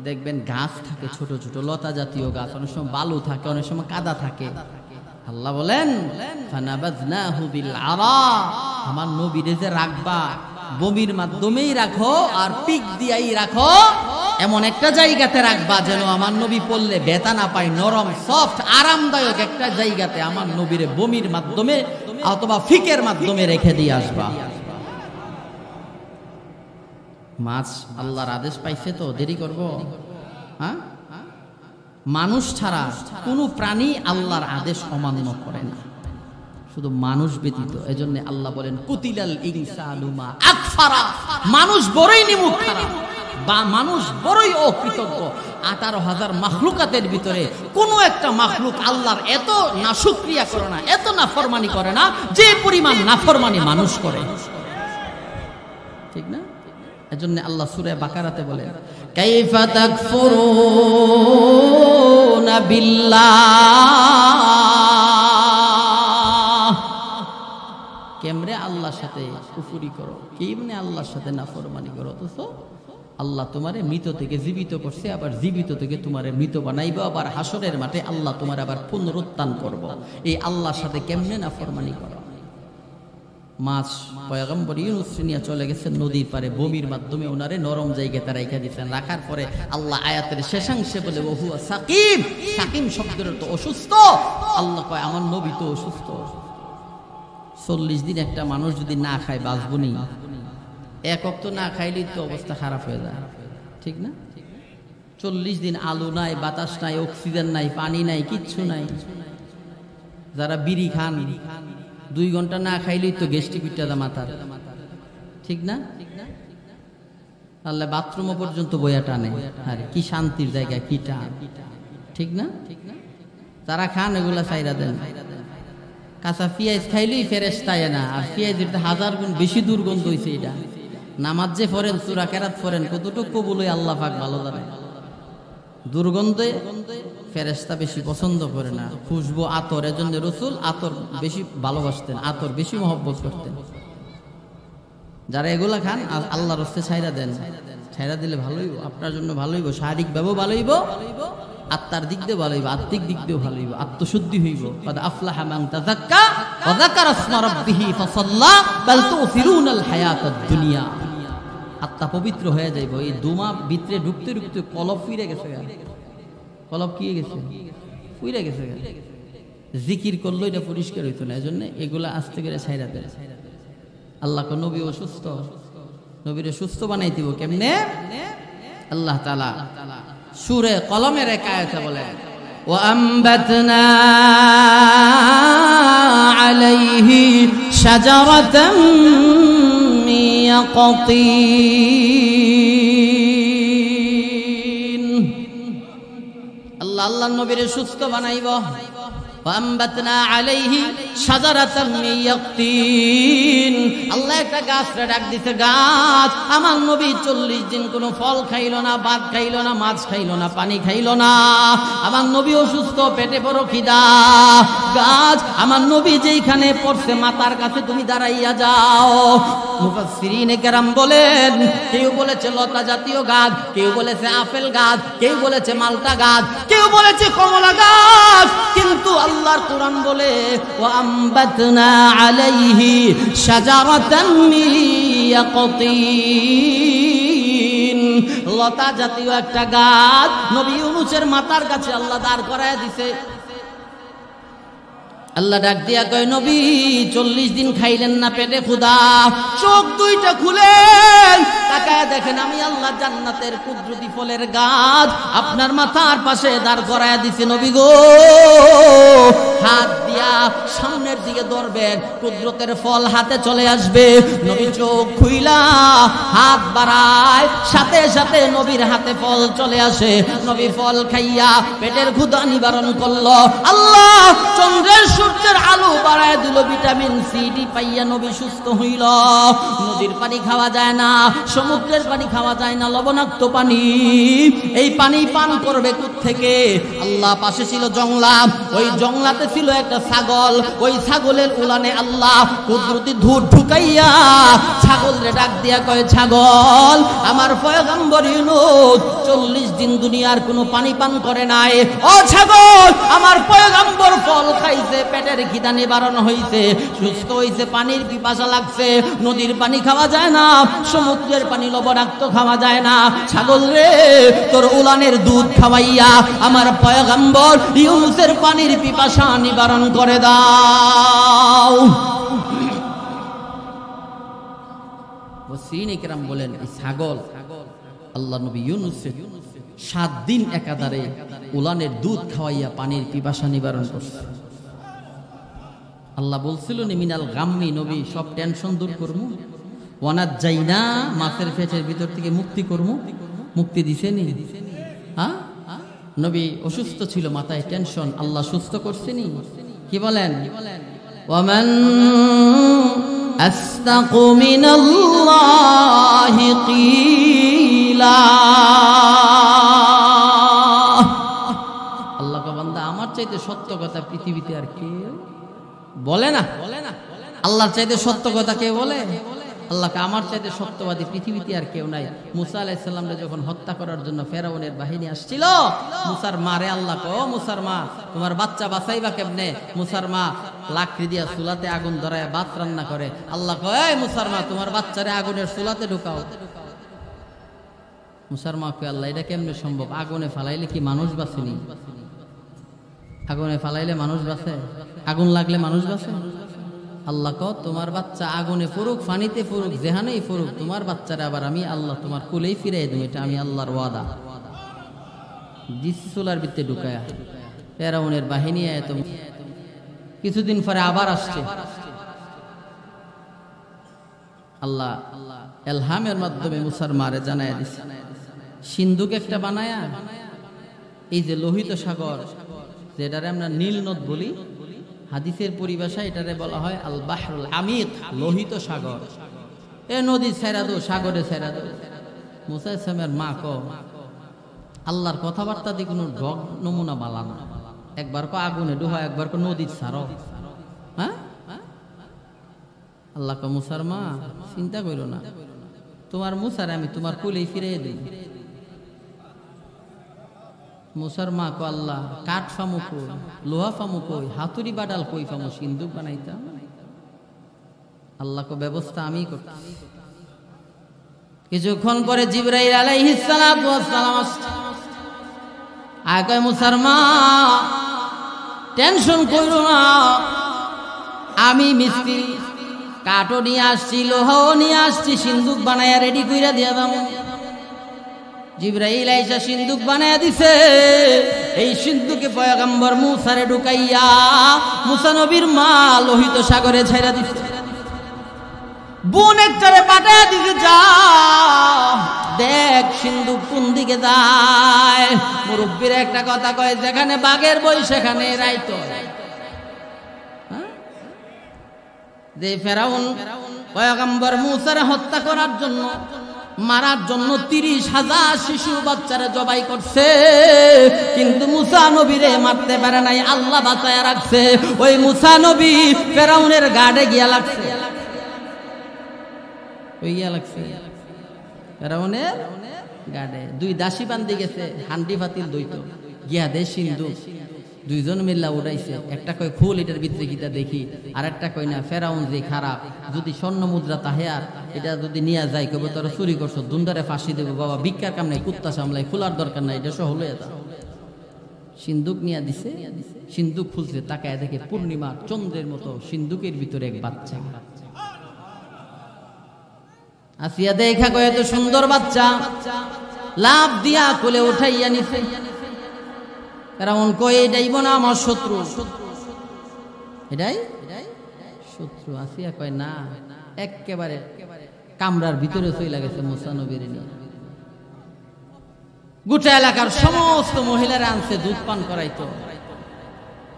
দেখবেন গাছ থাকে, ছোট ছোট লতা জাতীয় গাছ, অনেক সময় বালু থাকে, অনেক সময় কাদা থাকে। আল্লাহ বলেন, ফানাবাযনাহু বিল আরা। আমার নবীরে যে রাখবা বমির মাধ্যমেই রাখো আর পিক দিয়াই রাখো, এমন একটা জায়গাতে রাখবা যেন আমার নবী পড়লে ব্যথা না পায়, নরম সফট আরামদায়ক একটা জায়গাতে আমার নবীরে বমির মাধ্যমে অথবা ফিকের মাধ্যমে রেখে দিয়ে আসবা। মাছ আল্লাহর আদেশ পাইছে তো দেরি করব? হ্যাঁ, মানুষ ছাড়া কোনো প্রাণী আল্লাহর আদেশ অমান্য করে না, শুধু মানুষ ব্যতীত। এজন্য আল্লাহ বলেন কুতিলাল ইনসানু মা আকফারা, মানুষ বড়ই নিমুখ খারাপ বা মানুষ বড়ই অকৃতজ্ঞ। 18,000 মাখলুকাতের ভিতরে কোনো একটা মাখলুক আল্লাহর এত নাশুকরিয়া করে না, এত নাফরমানি করে না যে পরিমাণ নাফরমানি মানুষ করে, ঠিক না? এজন্য আল্লাহ সূরা বাকারাতে বলেন কাইফা তাকফুরুনা বিল্লাহ, কেমনে আল্লাহর সাথে কুফরি করো, কেমনে আল্লাহর সাথে নাফরমানি করো। অথচ আল্লাহ তোমারে মৃত থেকে জীবিত করছে, আবার জীবিত থেকে তোমারে মৃত বানাইবো, আবার হাসরের মাঠে আল্লাহ তোমার আবার পুনরুত্থান করব। এই আল্লাহর সাথে কেমনে নাফরমানি করো। মাছ পয়গম্বর ইউনূস নিয়ে চলে গেছেন নদীর পারে, বমির মাধ্যমে ওনারে নরম জায়গায় তারা রেখে দিয়েছেন। রাখার পরে আল্লাহ আয়াতের শেষাংশে বলে ওহু সাকিম, সাকিম শব্দের তো অসুস্থ। আল্লাহ কয় আমার নবী তো অসুস্থ। 40 দিন একটা মানুষ যদি না খায় বাঁচবো নি? এক ওয়াক্ত না খাইলেই তো অবস্থা খারাপ হয়ে যায়, ঠিক না? 40 দিন আলো নাই, বাতাস নাই, অক্সিজেন নাই, পানি নাই, কিচ্ছু নাই। যারা বিড়ি খান 2 ঘন্টা না খাইলেই তো গ্যাস্ট্রিক উঠে যায় মাথার, ঠিক না? আল্লাহ বাথরুমও পর্যন্ত বইয়া টানে। আরে কি শান্তির জায়গা, কি টান, ঠিক না? যারা খান এগুলা ছাইরা দেন। কাঁচা পেঁয়াজ খাইলেই ফেরেশতায় না, আর পেঁয়াজের 1000 গুণ বেশি দুর্গন্ধ হইছে। এটা নামাজ যে পড়েন, সূরা কেরাত পড়েন, কতটুকু কবুল হয় আল্লাহ পাক ভালো জানে। দুর্গন্ধে ফেরেশতা বেশি পছন্দ করে না, খুশবু আতর। এজন্য রাসূল আতর বেশি ভালোবাসতেন, আতর বেশি মহব্বত করতেন। যারা এগুলা খান আল্লাহর রাস্তায় ছাইরা দেন, ছাইরা দিলে ভালোই, আপনার জন্য ভালোই, শারীরিক ভাবেও ভালোই, আত্মার দিক দিয়ে ভালোই, আত্মিক দিক দিয়েও ভালোই, আত্মশুদ্ধি হইব। কদ আফলাহা মান তাযাক্কা ওয়া যাকারা ইসমা রাব্বিহি ফাসাল্লা বাল তুসিরুনাল হায়াতাদ দুনিয়া। আত্মা পবিত্র হয়ে যাইব। এই দুমা ভিতরে ঢুকতে ঢুকতে কলব ফিরে গেছে, কলব কি গেছে, ফিরে গেছে। জিকির করলো এটা পরিষ্কার হইতো না। এজন্য এগুলা আস্তে করে ছাইরা দেয়। আল্লাহ কো নবী অসুস্থ, নবীরে সুস্থ বানাই দিব কেমনে? আল্লাহ তাআলা সূরা কলমের এক আয়াতে বলেন ওয়া আমবাতনা আলাইহি শাজারাতাম মিন ইয়াকতিন। আল্লাহ নবীরে সুস্থ বানাইব। ওয়াম্বাতনা আলাইহি শাজারাতাম মিন ইয়াকতিন। আল্লাহ একটা গাছরে ডাক দিতে, গাছ আমার নবী 40 দিন কোনো ফল খাইলো না, ভাত খাইলো না, মাছ খাইলো না, পানি খাইলো না। আমার নবী অসুস্থ, পেটে বড় খিদা। গাছ আমার নবী যেইখানে পড়ছে মাতার কাছে তুমি দাঁড়াইয়া যাও। মুফাসসিরিনে কেরাম বলেন, কেউ বলেছে লতা জাতীয় গাছ, কেউ বলেছে আপেল গাছ, কেউ বলেছে মালটা গাছ, কেউ বলেছে কমলা গাছ। কিন্তু আল্লাহর কোরআন বলে ওয়া আমবাতনা আলাইহি শাজারাতাম মিন ইয়াকতিন। লতা জাতীয় একটা গাছ নবী ইউনূসের মাথার কাছে আল্লাহ দাঁড় করায় দিছে। আল্লাহ ডাক দিয়া কয় নবী 40 দিন খাইলেন না, পেটে ক্ষুধা। চোখ দুইটা খুলেন, তাকায় দেখেন আমি আল্লাহ জান্নাতের কুদরতি ফলের গাছ আপনার মাথার পাশে দাঁড় করায়া দিছি। নবী গো হাত দিয়া সামনের দিকে ধরবেন, কুদরতের ফল হাতে চলে আসবে। নবী চোখ খুইলা হাত বাড়ায়, সাথে সাথে নবীর হাতে ফল চলে আসে। নবী ফল খাইয়া পেটের ক্ষুধা নিবারণ করলো। আল্লাহ চন্দ্রের সূর্যের আলো বাড়ায় দিল, ভিটামিন সি ডি পাইয়া নবী সুস্থ হইল। নদীর পানি খাওয়া যায় না, সমুদ্রের পানি খাওয়া যায় না, লবণাক্ত পানি। এই পানি পান করবে কোত্থেকে? আল্লাহ পাশে ছিল জংলা, ওই জংলাতে ছিল একটা ছাগল। ওই ছাগলের উলানে আল্লাহ কুদরতি ধূর ঢুকাইয়া ছাগলরে ডাক দিয়া কয়, ছাগল আমার পয়গম্বর ইউনূস 40 দিন দুনিয়ার কোনো পানি পান করে নাই। ও ছাগল আমার পয়গম্বর ফল খাইছে, পেটের খিদা নিবারণ হইছে, সুস্থ হইছে, পানির পিপাসা লাগছে, নদীর পানি খাওয়া যায় না, সমুদ্রের পানি লবণাক্ত খাওয়া যায় না। ছাগল রে, তোর উলানের দুধ খাওয়াইয়া আমার পয়গম্বর ইউনূসের পানির পিপাসা নিবারণ করে দাও। মুফাসসিরিন ইকরাম বলেন, এই ছাগল আল্লাহ নবী ইউনূসের 7 দিন একাধারে উলানের দুধ খাওয়াইয়া পানির পিপাসা নিবারণ করছে। আল্লাহ বলছিল মিনাল গাম্মি, নবী সব টেনশন দূর করমু, ওয়ানাজ্জাইনা, মাছের পেটের ভিতর থেকে মুক্তি করমু। মুক্তি দিছে নি? হ্যাঁ, নবী অসুস্থ ছিল, মাথায় টেনশন, আল্লাহ সুস্থ করছেনি। কি বলেন? ওয়ামান আস্তাকু মিনাল্লাহি কিলা, আল্লাহ কা বান্দা আমার চাইতে সত্য কথা পৃথিবীতে আর কেউ বলে না। আল্লাহর চাইতে সত্য কথা কে বলে? আল্লাহকে আমার চাইতে সত্যবাদী পৃথিবীতে আর কেউ নাই। মুসা আলাইহিস সালামকে যখন হত্যা করার জন্য ফেরাউনের বাহিনী আসছিল, মুসার মারে আল্লাহ কো, মুসার মা তোমার বাচ্চা বাঁচাইবা কেমনে? মুসার মা লাকড়ি দিয়া চুলাতে আগুন ধরায় ভাত রান্না করে। আল্লাহ কয়, এই মুসার মা তোমার বাচ্চারে আগুনের চুলাতে ঢুকাও। মুসার মা কয়, আল্লাহ এটা কেমনে সম্ভব? আগুনে ফালাইলে কি মানুষ বাঁচেনি? আগুনে ফালাইলে মানুষ বাঁচে? আগুন লাগলে মানুষ বাঁচে? আল্লাহ কও, তোমার বাচ্চা আগুনে পড়ুক, পানিতে পড়ুক, যেখানেই পড়ুক, তোমার বাচ্চারা আবার আমি আল্লাহ তোমার কোলেই ফিরাই দেব। এটা আমি আল্লাহর ওয়াদা দিছি। চুলার ভিতরে ঢুকায়া ফেরাউনের বাহিনী এত কিছুদিন পরে আবার আসছে। আল্লাহ এলহামের মাধ্যমে মুসার মারে জানায় দিছে, সিন্ধুক একটা বানায়া, এই যে লোহিত সাগর, যেটারে আমরা নীল নদ বলি, হাদিসের পরিভাষায় এটারে বলা হয় আল বাহরুল আমিক, লোহিত সাগর। এ নদী ছেড়া দো, সাগরে ছেড়া দো। মুসা ইসলামের মা ক, আল্লাহর কথাবার্তা দিয়ে কোনো ঢক নমুনা বালা না। একবার কো আগুনে ডুবা, একবার কো নদীর ছাড়ো। হ্যাঁ, আল্লাহ ক, মুসার মা চিন্তা করো না, তোমার মুসারে আমি তোমার কোলেই ফিরিয়ে দিই। মুসার মা কো, আল্লাহ কাঠ ফামু কই, লোহা ফামু কই, হাতুড়ি বাডাল কই ফামু, সিন্ধুক বানাইতাম। আল্লাহ কো, ব্যবস্থা আমি করতেছি। কিছুক্ষণ পরে জিবরাইল আলাইহিস সালাতু ওয়াস সালাম আসছে। আয় কয়, মুসার মা টেনশন কইরো না, আমি মিস্ত্রি, কাঠও নিয়ে আসছি, লোহাও নিয়ে আসছি, সিন্ধুক বানাইয়া রেডি কইরা দিয়া দাও। জিবরাইল আইসা সিন্ধুক বানায়া দিছে। এই সিন্ধুকে পয়গম্বর মুসারে ঢুকাইয়া মুসা নবীর মা লোহিত সাগরে ছেড়ে দিছে। বোন একটারে পাঠায়া দিছে, যা দেখ সিন্ধুক কোন দিকে যায়। মুরব্বীর একটা কথা কয়, যেখানে বাঘের বই সেখানে রাইত। যে ফেরাউন পয়গম্বর মুসারে হত্যা করার জন্য, মারার জন্য 30,000 শিশু বাচ্চারা জবাই করছে, কিন্তু মুসা নবীরে মারতে পারে নাই, আল্লাহ বাঁচায়া রাখছে। ওই মুসা নবী ফেরাউনের গাড়ে গিয়া লাগছে। ওই গিয়া লাগছে ফেরাউনের গাড়ে। 2 দাসী বান্ধি গেছে, হান্ডি ফাতিল দইত, গিয়া দে সিন্ধু। 2জন মিল্লা উড়াইছে। একটা কয় খুল, এটার ভিতরে গিতা দেখি। আর একটা কয় না, ফেরাউন যে খারাপ, যদি স্বর্ণ মুদ্রা তাহেয়ার এটা যদি নিয়ে যায়, কবে তোরা চুরি করছো, দুন্দারে ফাঁসি দেবো। বাবা ভিক্ষার কাম নাই, কুত্তা সামলাই, খোলার দরকার নাই, এটা সহ লইয়া যাও। সিন্ধুক নিয়ে দিছে। সিন্ধুক খুলছে, তাকায় দেখে পূর্ণিমার চন্দ্রের মতো সিন্ধুকের ভিতরে এক বাচ্চা। আসিয়া দেখা কয়, এত সুন্দর বাচ্চা, লাভ দিয়া কোলে উঠাইয়া নিছে। ফেরাউন কয়, এটাই না আমার শত্রু, এটাই শত্রু। আসিয়া কয়, না, একেবারে কামরার ভিতরে চলে গেছে মুসা নবীর নিয়ে। গোটা এলাকার সমস্ত মহিলারা আনছে, দুধ পান করাইতো।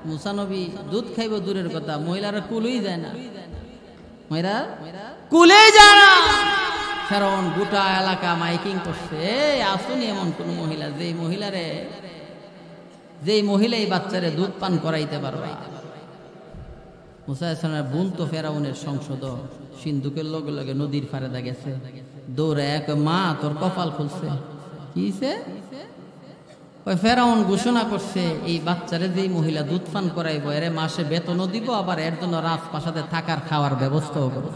মুসা নবী দুধ খাইব দূরের কথা, মহিলারা কুলেই যায় না, মহিলা কুলেই যায় না। ফেরাউন গোটা এলাকা মাইকিং করছে, আসুনি এমন কোন মহিলা যেই মহিলা এই বাচ্চারে দুধ পান করাইতে পারবে। মুসা ইসলামের বোন তো ফেরাউনের সংসদ, সিন্ধুকের লগে লগে নদীর ফারেদা গেছে, দৌড়ে এক, মা তোর কপাল খুলছে। কিছে? ওই ফেরাউন ঘোষণা করছে এই বাচ্চারে যেই মহিলা দুধ পান করাইবো এর মাসে বেতনও দিব, আবার এর জন্য রাজপ্রাসাদে থাকার খাওয়ার ব্যবস্থাও করব।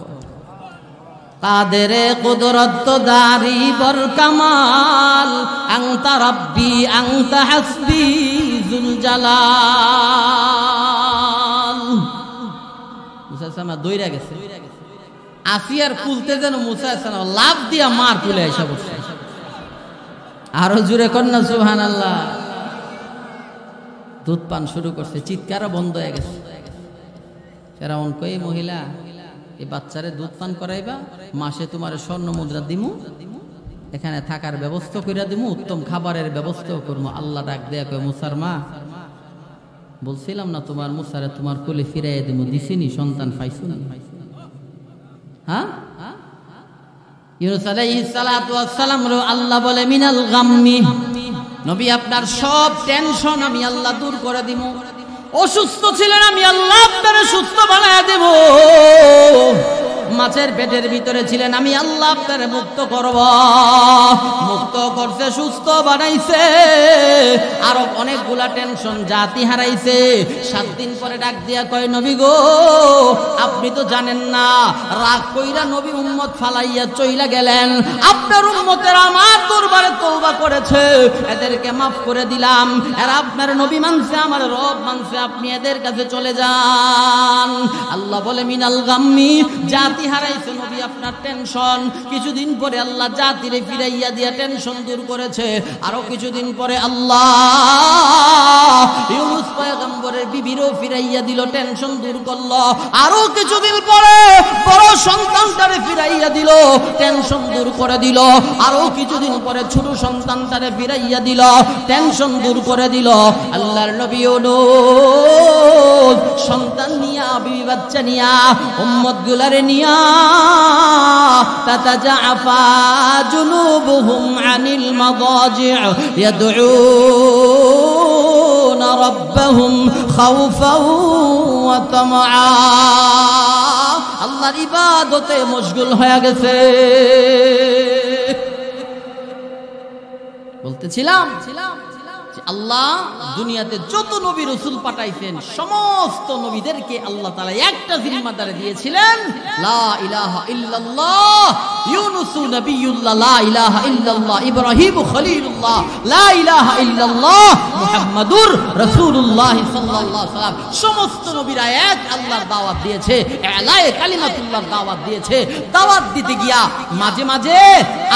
কাদের কুদরত দারি বর কামাল আনতা রাব্বি আনতা হাসবি যুল জালাল। মুসা সামা দইরা গেছে, আসিয়ার কুলতে যেন মুসা সামা লাভ দিয়া মার কুলে এসে বসে। আরো জুড়ে কন্যা সুবহানাল্লাহ। দুধ পান শুরু করছে, চিৎকারও বন্ধ হয়ে গেছে। ফেরাউন কই মহিলা এই বাচ্চারে দুধ পান করাইবা, মাসে তোমার স্বর্ণ মুদ্রা দিমু, এখানে থাকার ব্যবস্থা করে দিমু, উত্তম খাবারের ব্যবস্থাও করবো। আল্লাহ ডাক দেয়া কয় মুসার মা, বলছিলাম না তোমার মুসারে তোমার কোলে ফিরাইয়া দিমু, দিছিনি সন্তান পাইছো না? হ্যাঁ, ইউনূস আলাইহিস সালাতু ওয়াস সালাম আল্লাহ বলে মিনাল গাম্মি, নবী আপনার সব টেনশন আমি আল্লাহ দূর করে দিব। অসুস্থ ছিলেন, আমি আল্লাহ আপনারে সুস্থ বানায় দেব। মাছের পেটের ভিতরে ছিলেন, আমি আল্লাহ আপনারে মুক্ত করব। মুক্ত করছে, সুস্থ বানাইছে, আরো অনেকগুলা টেনশন জাতি হারাইছে। 7 দিন পরে ডাক দিয়া কয় নবী গো, আপনি তো জানেন না, রাগ কইরা নবী উম্মত ফালাইয়া চইলা গেলেন, আপনার উম্মতের আমার দরবারে তওবা করেছে, এদেরকে মাফ করে দিলাম। এরা আপনার নবী মানছে, আমার রব মানছে, আপনি এদের কাছে চলে যান। আল্লাহ বলে মিনাল গাম্মি, জাতি হারাইছে নবী আপনার টেনশন। কিছুদিন পরে আল্লাহ জাতিরে ফিরাইয়া দিয়া টেনশন দূর করেছে। আরো কিছুদিন পরে আল্লাহ ইউনূস পয়গম্বরের বিবিরও ফিরাইয়া দিল, টেনশন দূর করলো। আরো কিছুদিন পরে বড় সন্তানটারে ফিরাইয়া দিল, টেনশন দূর করে দিল। আরো কিছুদিন পরে ছোট সন্তানটারে ফিরাইয়া দিল, টেনশন দূর করে দিল। আল্লাহর নবী ইউনূস সন্তান নিয়া, বিবি বাচ্চা নিয়া, উম্মত গুলারে নিয়া তাতাজাফা জুনুবুহুম আনিল মাদাজি' ইয়াদউনা রাব্বাহুম খাউফাও ওয়া তামআ। আল্লাহর ইবাদতে মশগুল হয়ে গেছে। বলতেছিলাম আল্লাহ দুনিয়াতে যত নবী রাসূল পাঠাইছেন সমস্ত নবীদেরকে আল্লাহ তাআলা একটা জিম্মাদারি দিয়েছিলেন, লা ইলাহা ইল্লাল্লাহ। ইউনূস নবিয়ুল্লাহ, লা ইলাহা ইল্লাল্লাহ। ইব্রাহিম খলিলুল্লাহ, লা ইলাহা ইল্লাল্লাহ। মুহাম্মাদুর রাসূলুল্লাহ সাল্লাল্লাহু আলাইহি ওয়াসাল্লাম। সমস্ত নবীরা এক আল্লাহর দাওয়াত দিয়েছে, ইলায়ে কালিমাতুল্লাহর দাওয়াত দিয়েছে। দাওয়াত দিতে গিয়া মাঝে মাঝে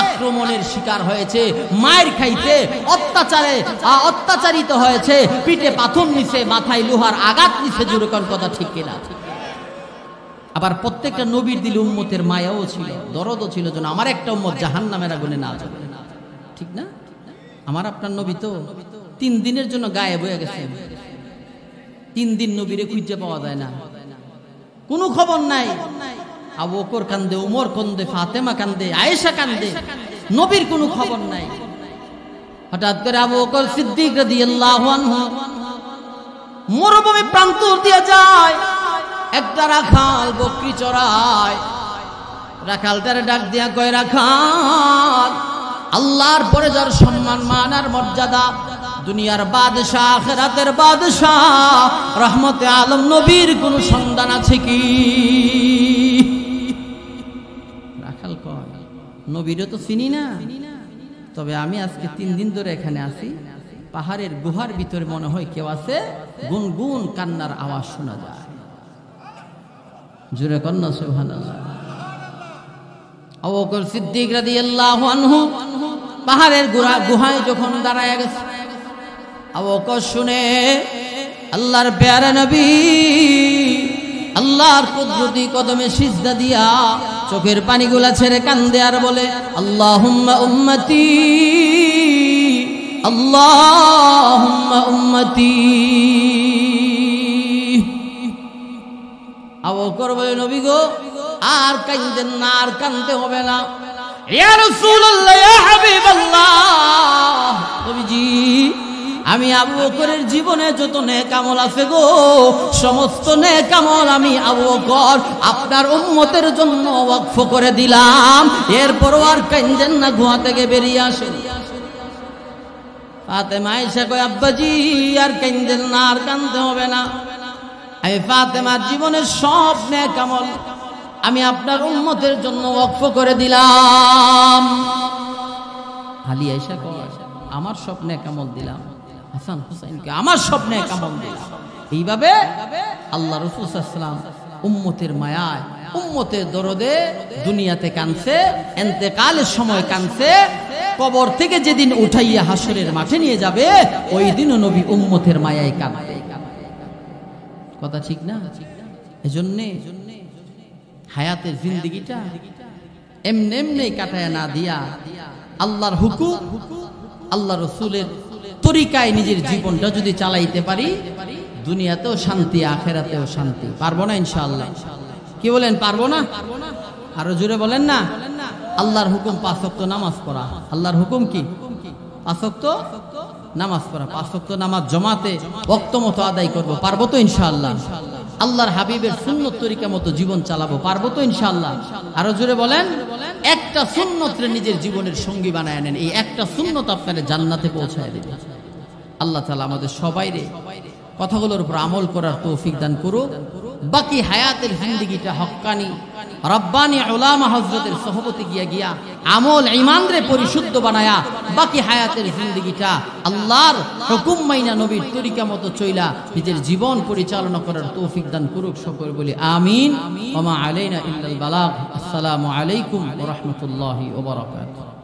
আক্রমণের শিকার হয়েছে, মায়ের খাইছে, অত্যাচারিত হয়েছে, পিঠে পাথর নিছে, মাথায় লোহার আঘাত নিছে। জোরে কোন কথা ঠিক কিনা? আবার প্রত্যেকটা নবীর দিলে উম্মতের মায়াও ছিল, দরদও ছিল, যেন আমার একটা উম্মত জাহান্নামের আগুনে না যাবে। ঠিক না? আমার আপনার নবী তো 3 দিনের জন্য গায়েব হয়ে গেছে। 3 দিন নবীরে খুঁজে পাওয়া যায় না, কোনো খবর নাই। আবু বকর কান্দে, উমর কান্দে, ফাতেমা কান্দে, আয়েশা কান্দে, নবীর কোনো খবর নাই। হঠাৎ করে আবু বকর সিদ্দিক রাদিয়াল্লাহু আনহু মরুভূমি প্রান্তর দিয়ে যায়। একটা রাখাল বকরি চড়ায়, রাখালটারে ডাক দিয়া কয়, রাখাল, আল্লাহর পরে যার সম্মান মান আর মর্যাদা, দুনিয়ার বাদশাহ আখিরাতের বাদশাহ রহমতে আলম নবীর কোন সন্ধান আছে কি? রাখাল কয়, নবীরও তো চিনি না, তবে আমি আজকে 3 দিন ধরে এখানে আছি, পাহাড়ের গুহার ভিতরে মনে হয় কেউ আছে, গুনগুন কান্নার আওয়াজ শোনা যায়। জোরে কন্যা সুবহানাল্লাহ। আবু বকর সিদ্দিক রাদিয়াল্লাহু আনহু পাহাড়ের গুহায় যখন দাঁড়ায় গেছে, আবু বকর শুনে আল্লাহর প্যারা নবী আল্লাহর কুদরতি কদমে সিজদা দিয়া চোখের পানিগুলা ছেড়ে কান্দে আর বলে, আল্লাহুম্মা উম্মতি, আল্লাহুম্মা উম্মতি। আবু বকর বলে, নবী গো, আর কাঁদেন না, আর কাঁদতে হবে না। ইয়া রাসূলুল্লাহ, ইয়া হাবিবাল্লাহ, নবীজি, আমি আবু বকরের জীবনে যত নেক আমল আছে গো, সমস্ত নেক আমল আমি আবু বকর আপনার উম্মতের জন্য ওয়াকফ করে দিলাম। এরপরও আর কাঁদেন না, গুহা থেকে বেরিয়ে আসেন। ফাতেমা আয়েশা কয় আব্বাজি আর কাঁদেন না, আর কাঁদতে হবে না। এই ফাতেমার জীবনের সব নেক আমল আমি আপনার উম্মতের জন্য ওয়াকফ করে দিলাম। আলী আয়েশা কয় আমার সব নেক আমল দিলাম, হাসান হুসাইনকে আমার সব নেক আমল দিলাম। এইভাবে আল্লাহ রাসূল সাল্লাল্লাহু আলাইহি ওয়াসাল্লাম উম্মতের মায়ায়, উম্মতের দরদে দুনিয়াতে কাঁদছে, ইন্তেকালের সময় কাঁদছে, কবর থেকে যেদিন উঠাইয়া হাসরের মাঠে নিয়ে যাবে ওই দিনও নবী উম্মতের মায়ায় কাঁদবে। কথা ঠিক না? এজন্যে হায়াতের জিন্দেগিটা এমনি এমনি কাটায় না দিয়া আল্লাহর হুকুম, আল্লাহ রাসূলের তরিকায় নিজের জীবনটা যদি চালাইতে পারি, দুনিয়াতেও শান্তি, আখেরাতেও শান্তি। পারবো না ইনশাআল্লাহ? কি বলেন, পারবো না? আরো জোরে বলেন না। আল্লাহর হুকুম 5 ওয়াক্ত নামাজ পড়া। আল্লাহর হুকুম কি? 5 ওয়াক্ত নামাজ পড়া। 5 ওয়াক্ত নামাজ জমাতে ওয়াক্ত মতো আদায় করব। পারবো তো ইনশাআল্লাহ? আল্লাহর হাবিবের সুন্নত তরিকা মতো জীবন চালাবো। পারবো তো ইনশাআল্লাহ? আরো জোরে বলেন। একটা সুন্নতরে নিজের জীবনের সঙ্গী বানায় নেন, এই একটা সুন্নত আপনাকে জান্নাতে পৌঁছায় দেবে। আল্লাহ তাআলা আমাদের সবাইরে কথাগুলোর উপর আমল করার তৌফিক দান করুক। বাকি হায়াতের জিন্দেগিটা হক্কানি রব্বানি উলামা হযরতের সোহবতে গিয়া আমল ঈমানরে পরিশুদ্ধ বানায়া বাকি হায়াতের জিন্দেগিটা আল্লাহর হুকুম মাইনা নবীর তরিকা মতো চইলা নিজের জীবন পরিচালনা করার তৌফিক দান করুক। সকলে বলি আমিন। ওয়া মা আলাইনা ইল্লাল বালাগ। আসসালামু আলাইকুম ওয়া রাহমাতুল্লাহি ওয়া বারাকাতুহু।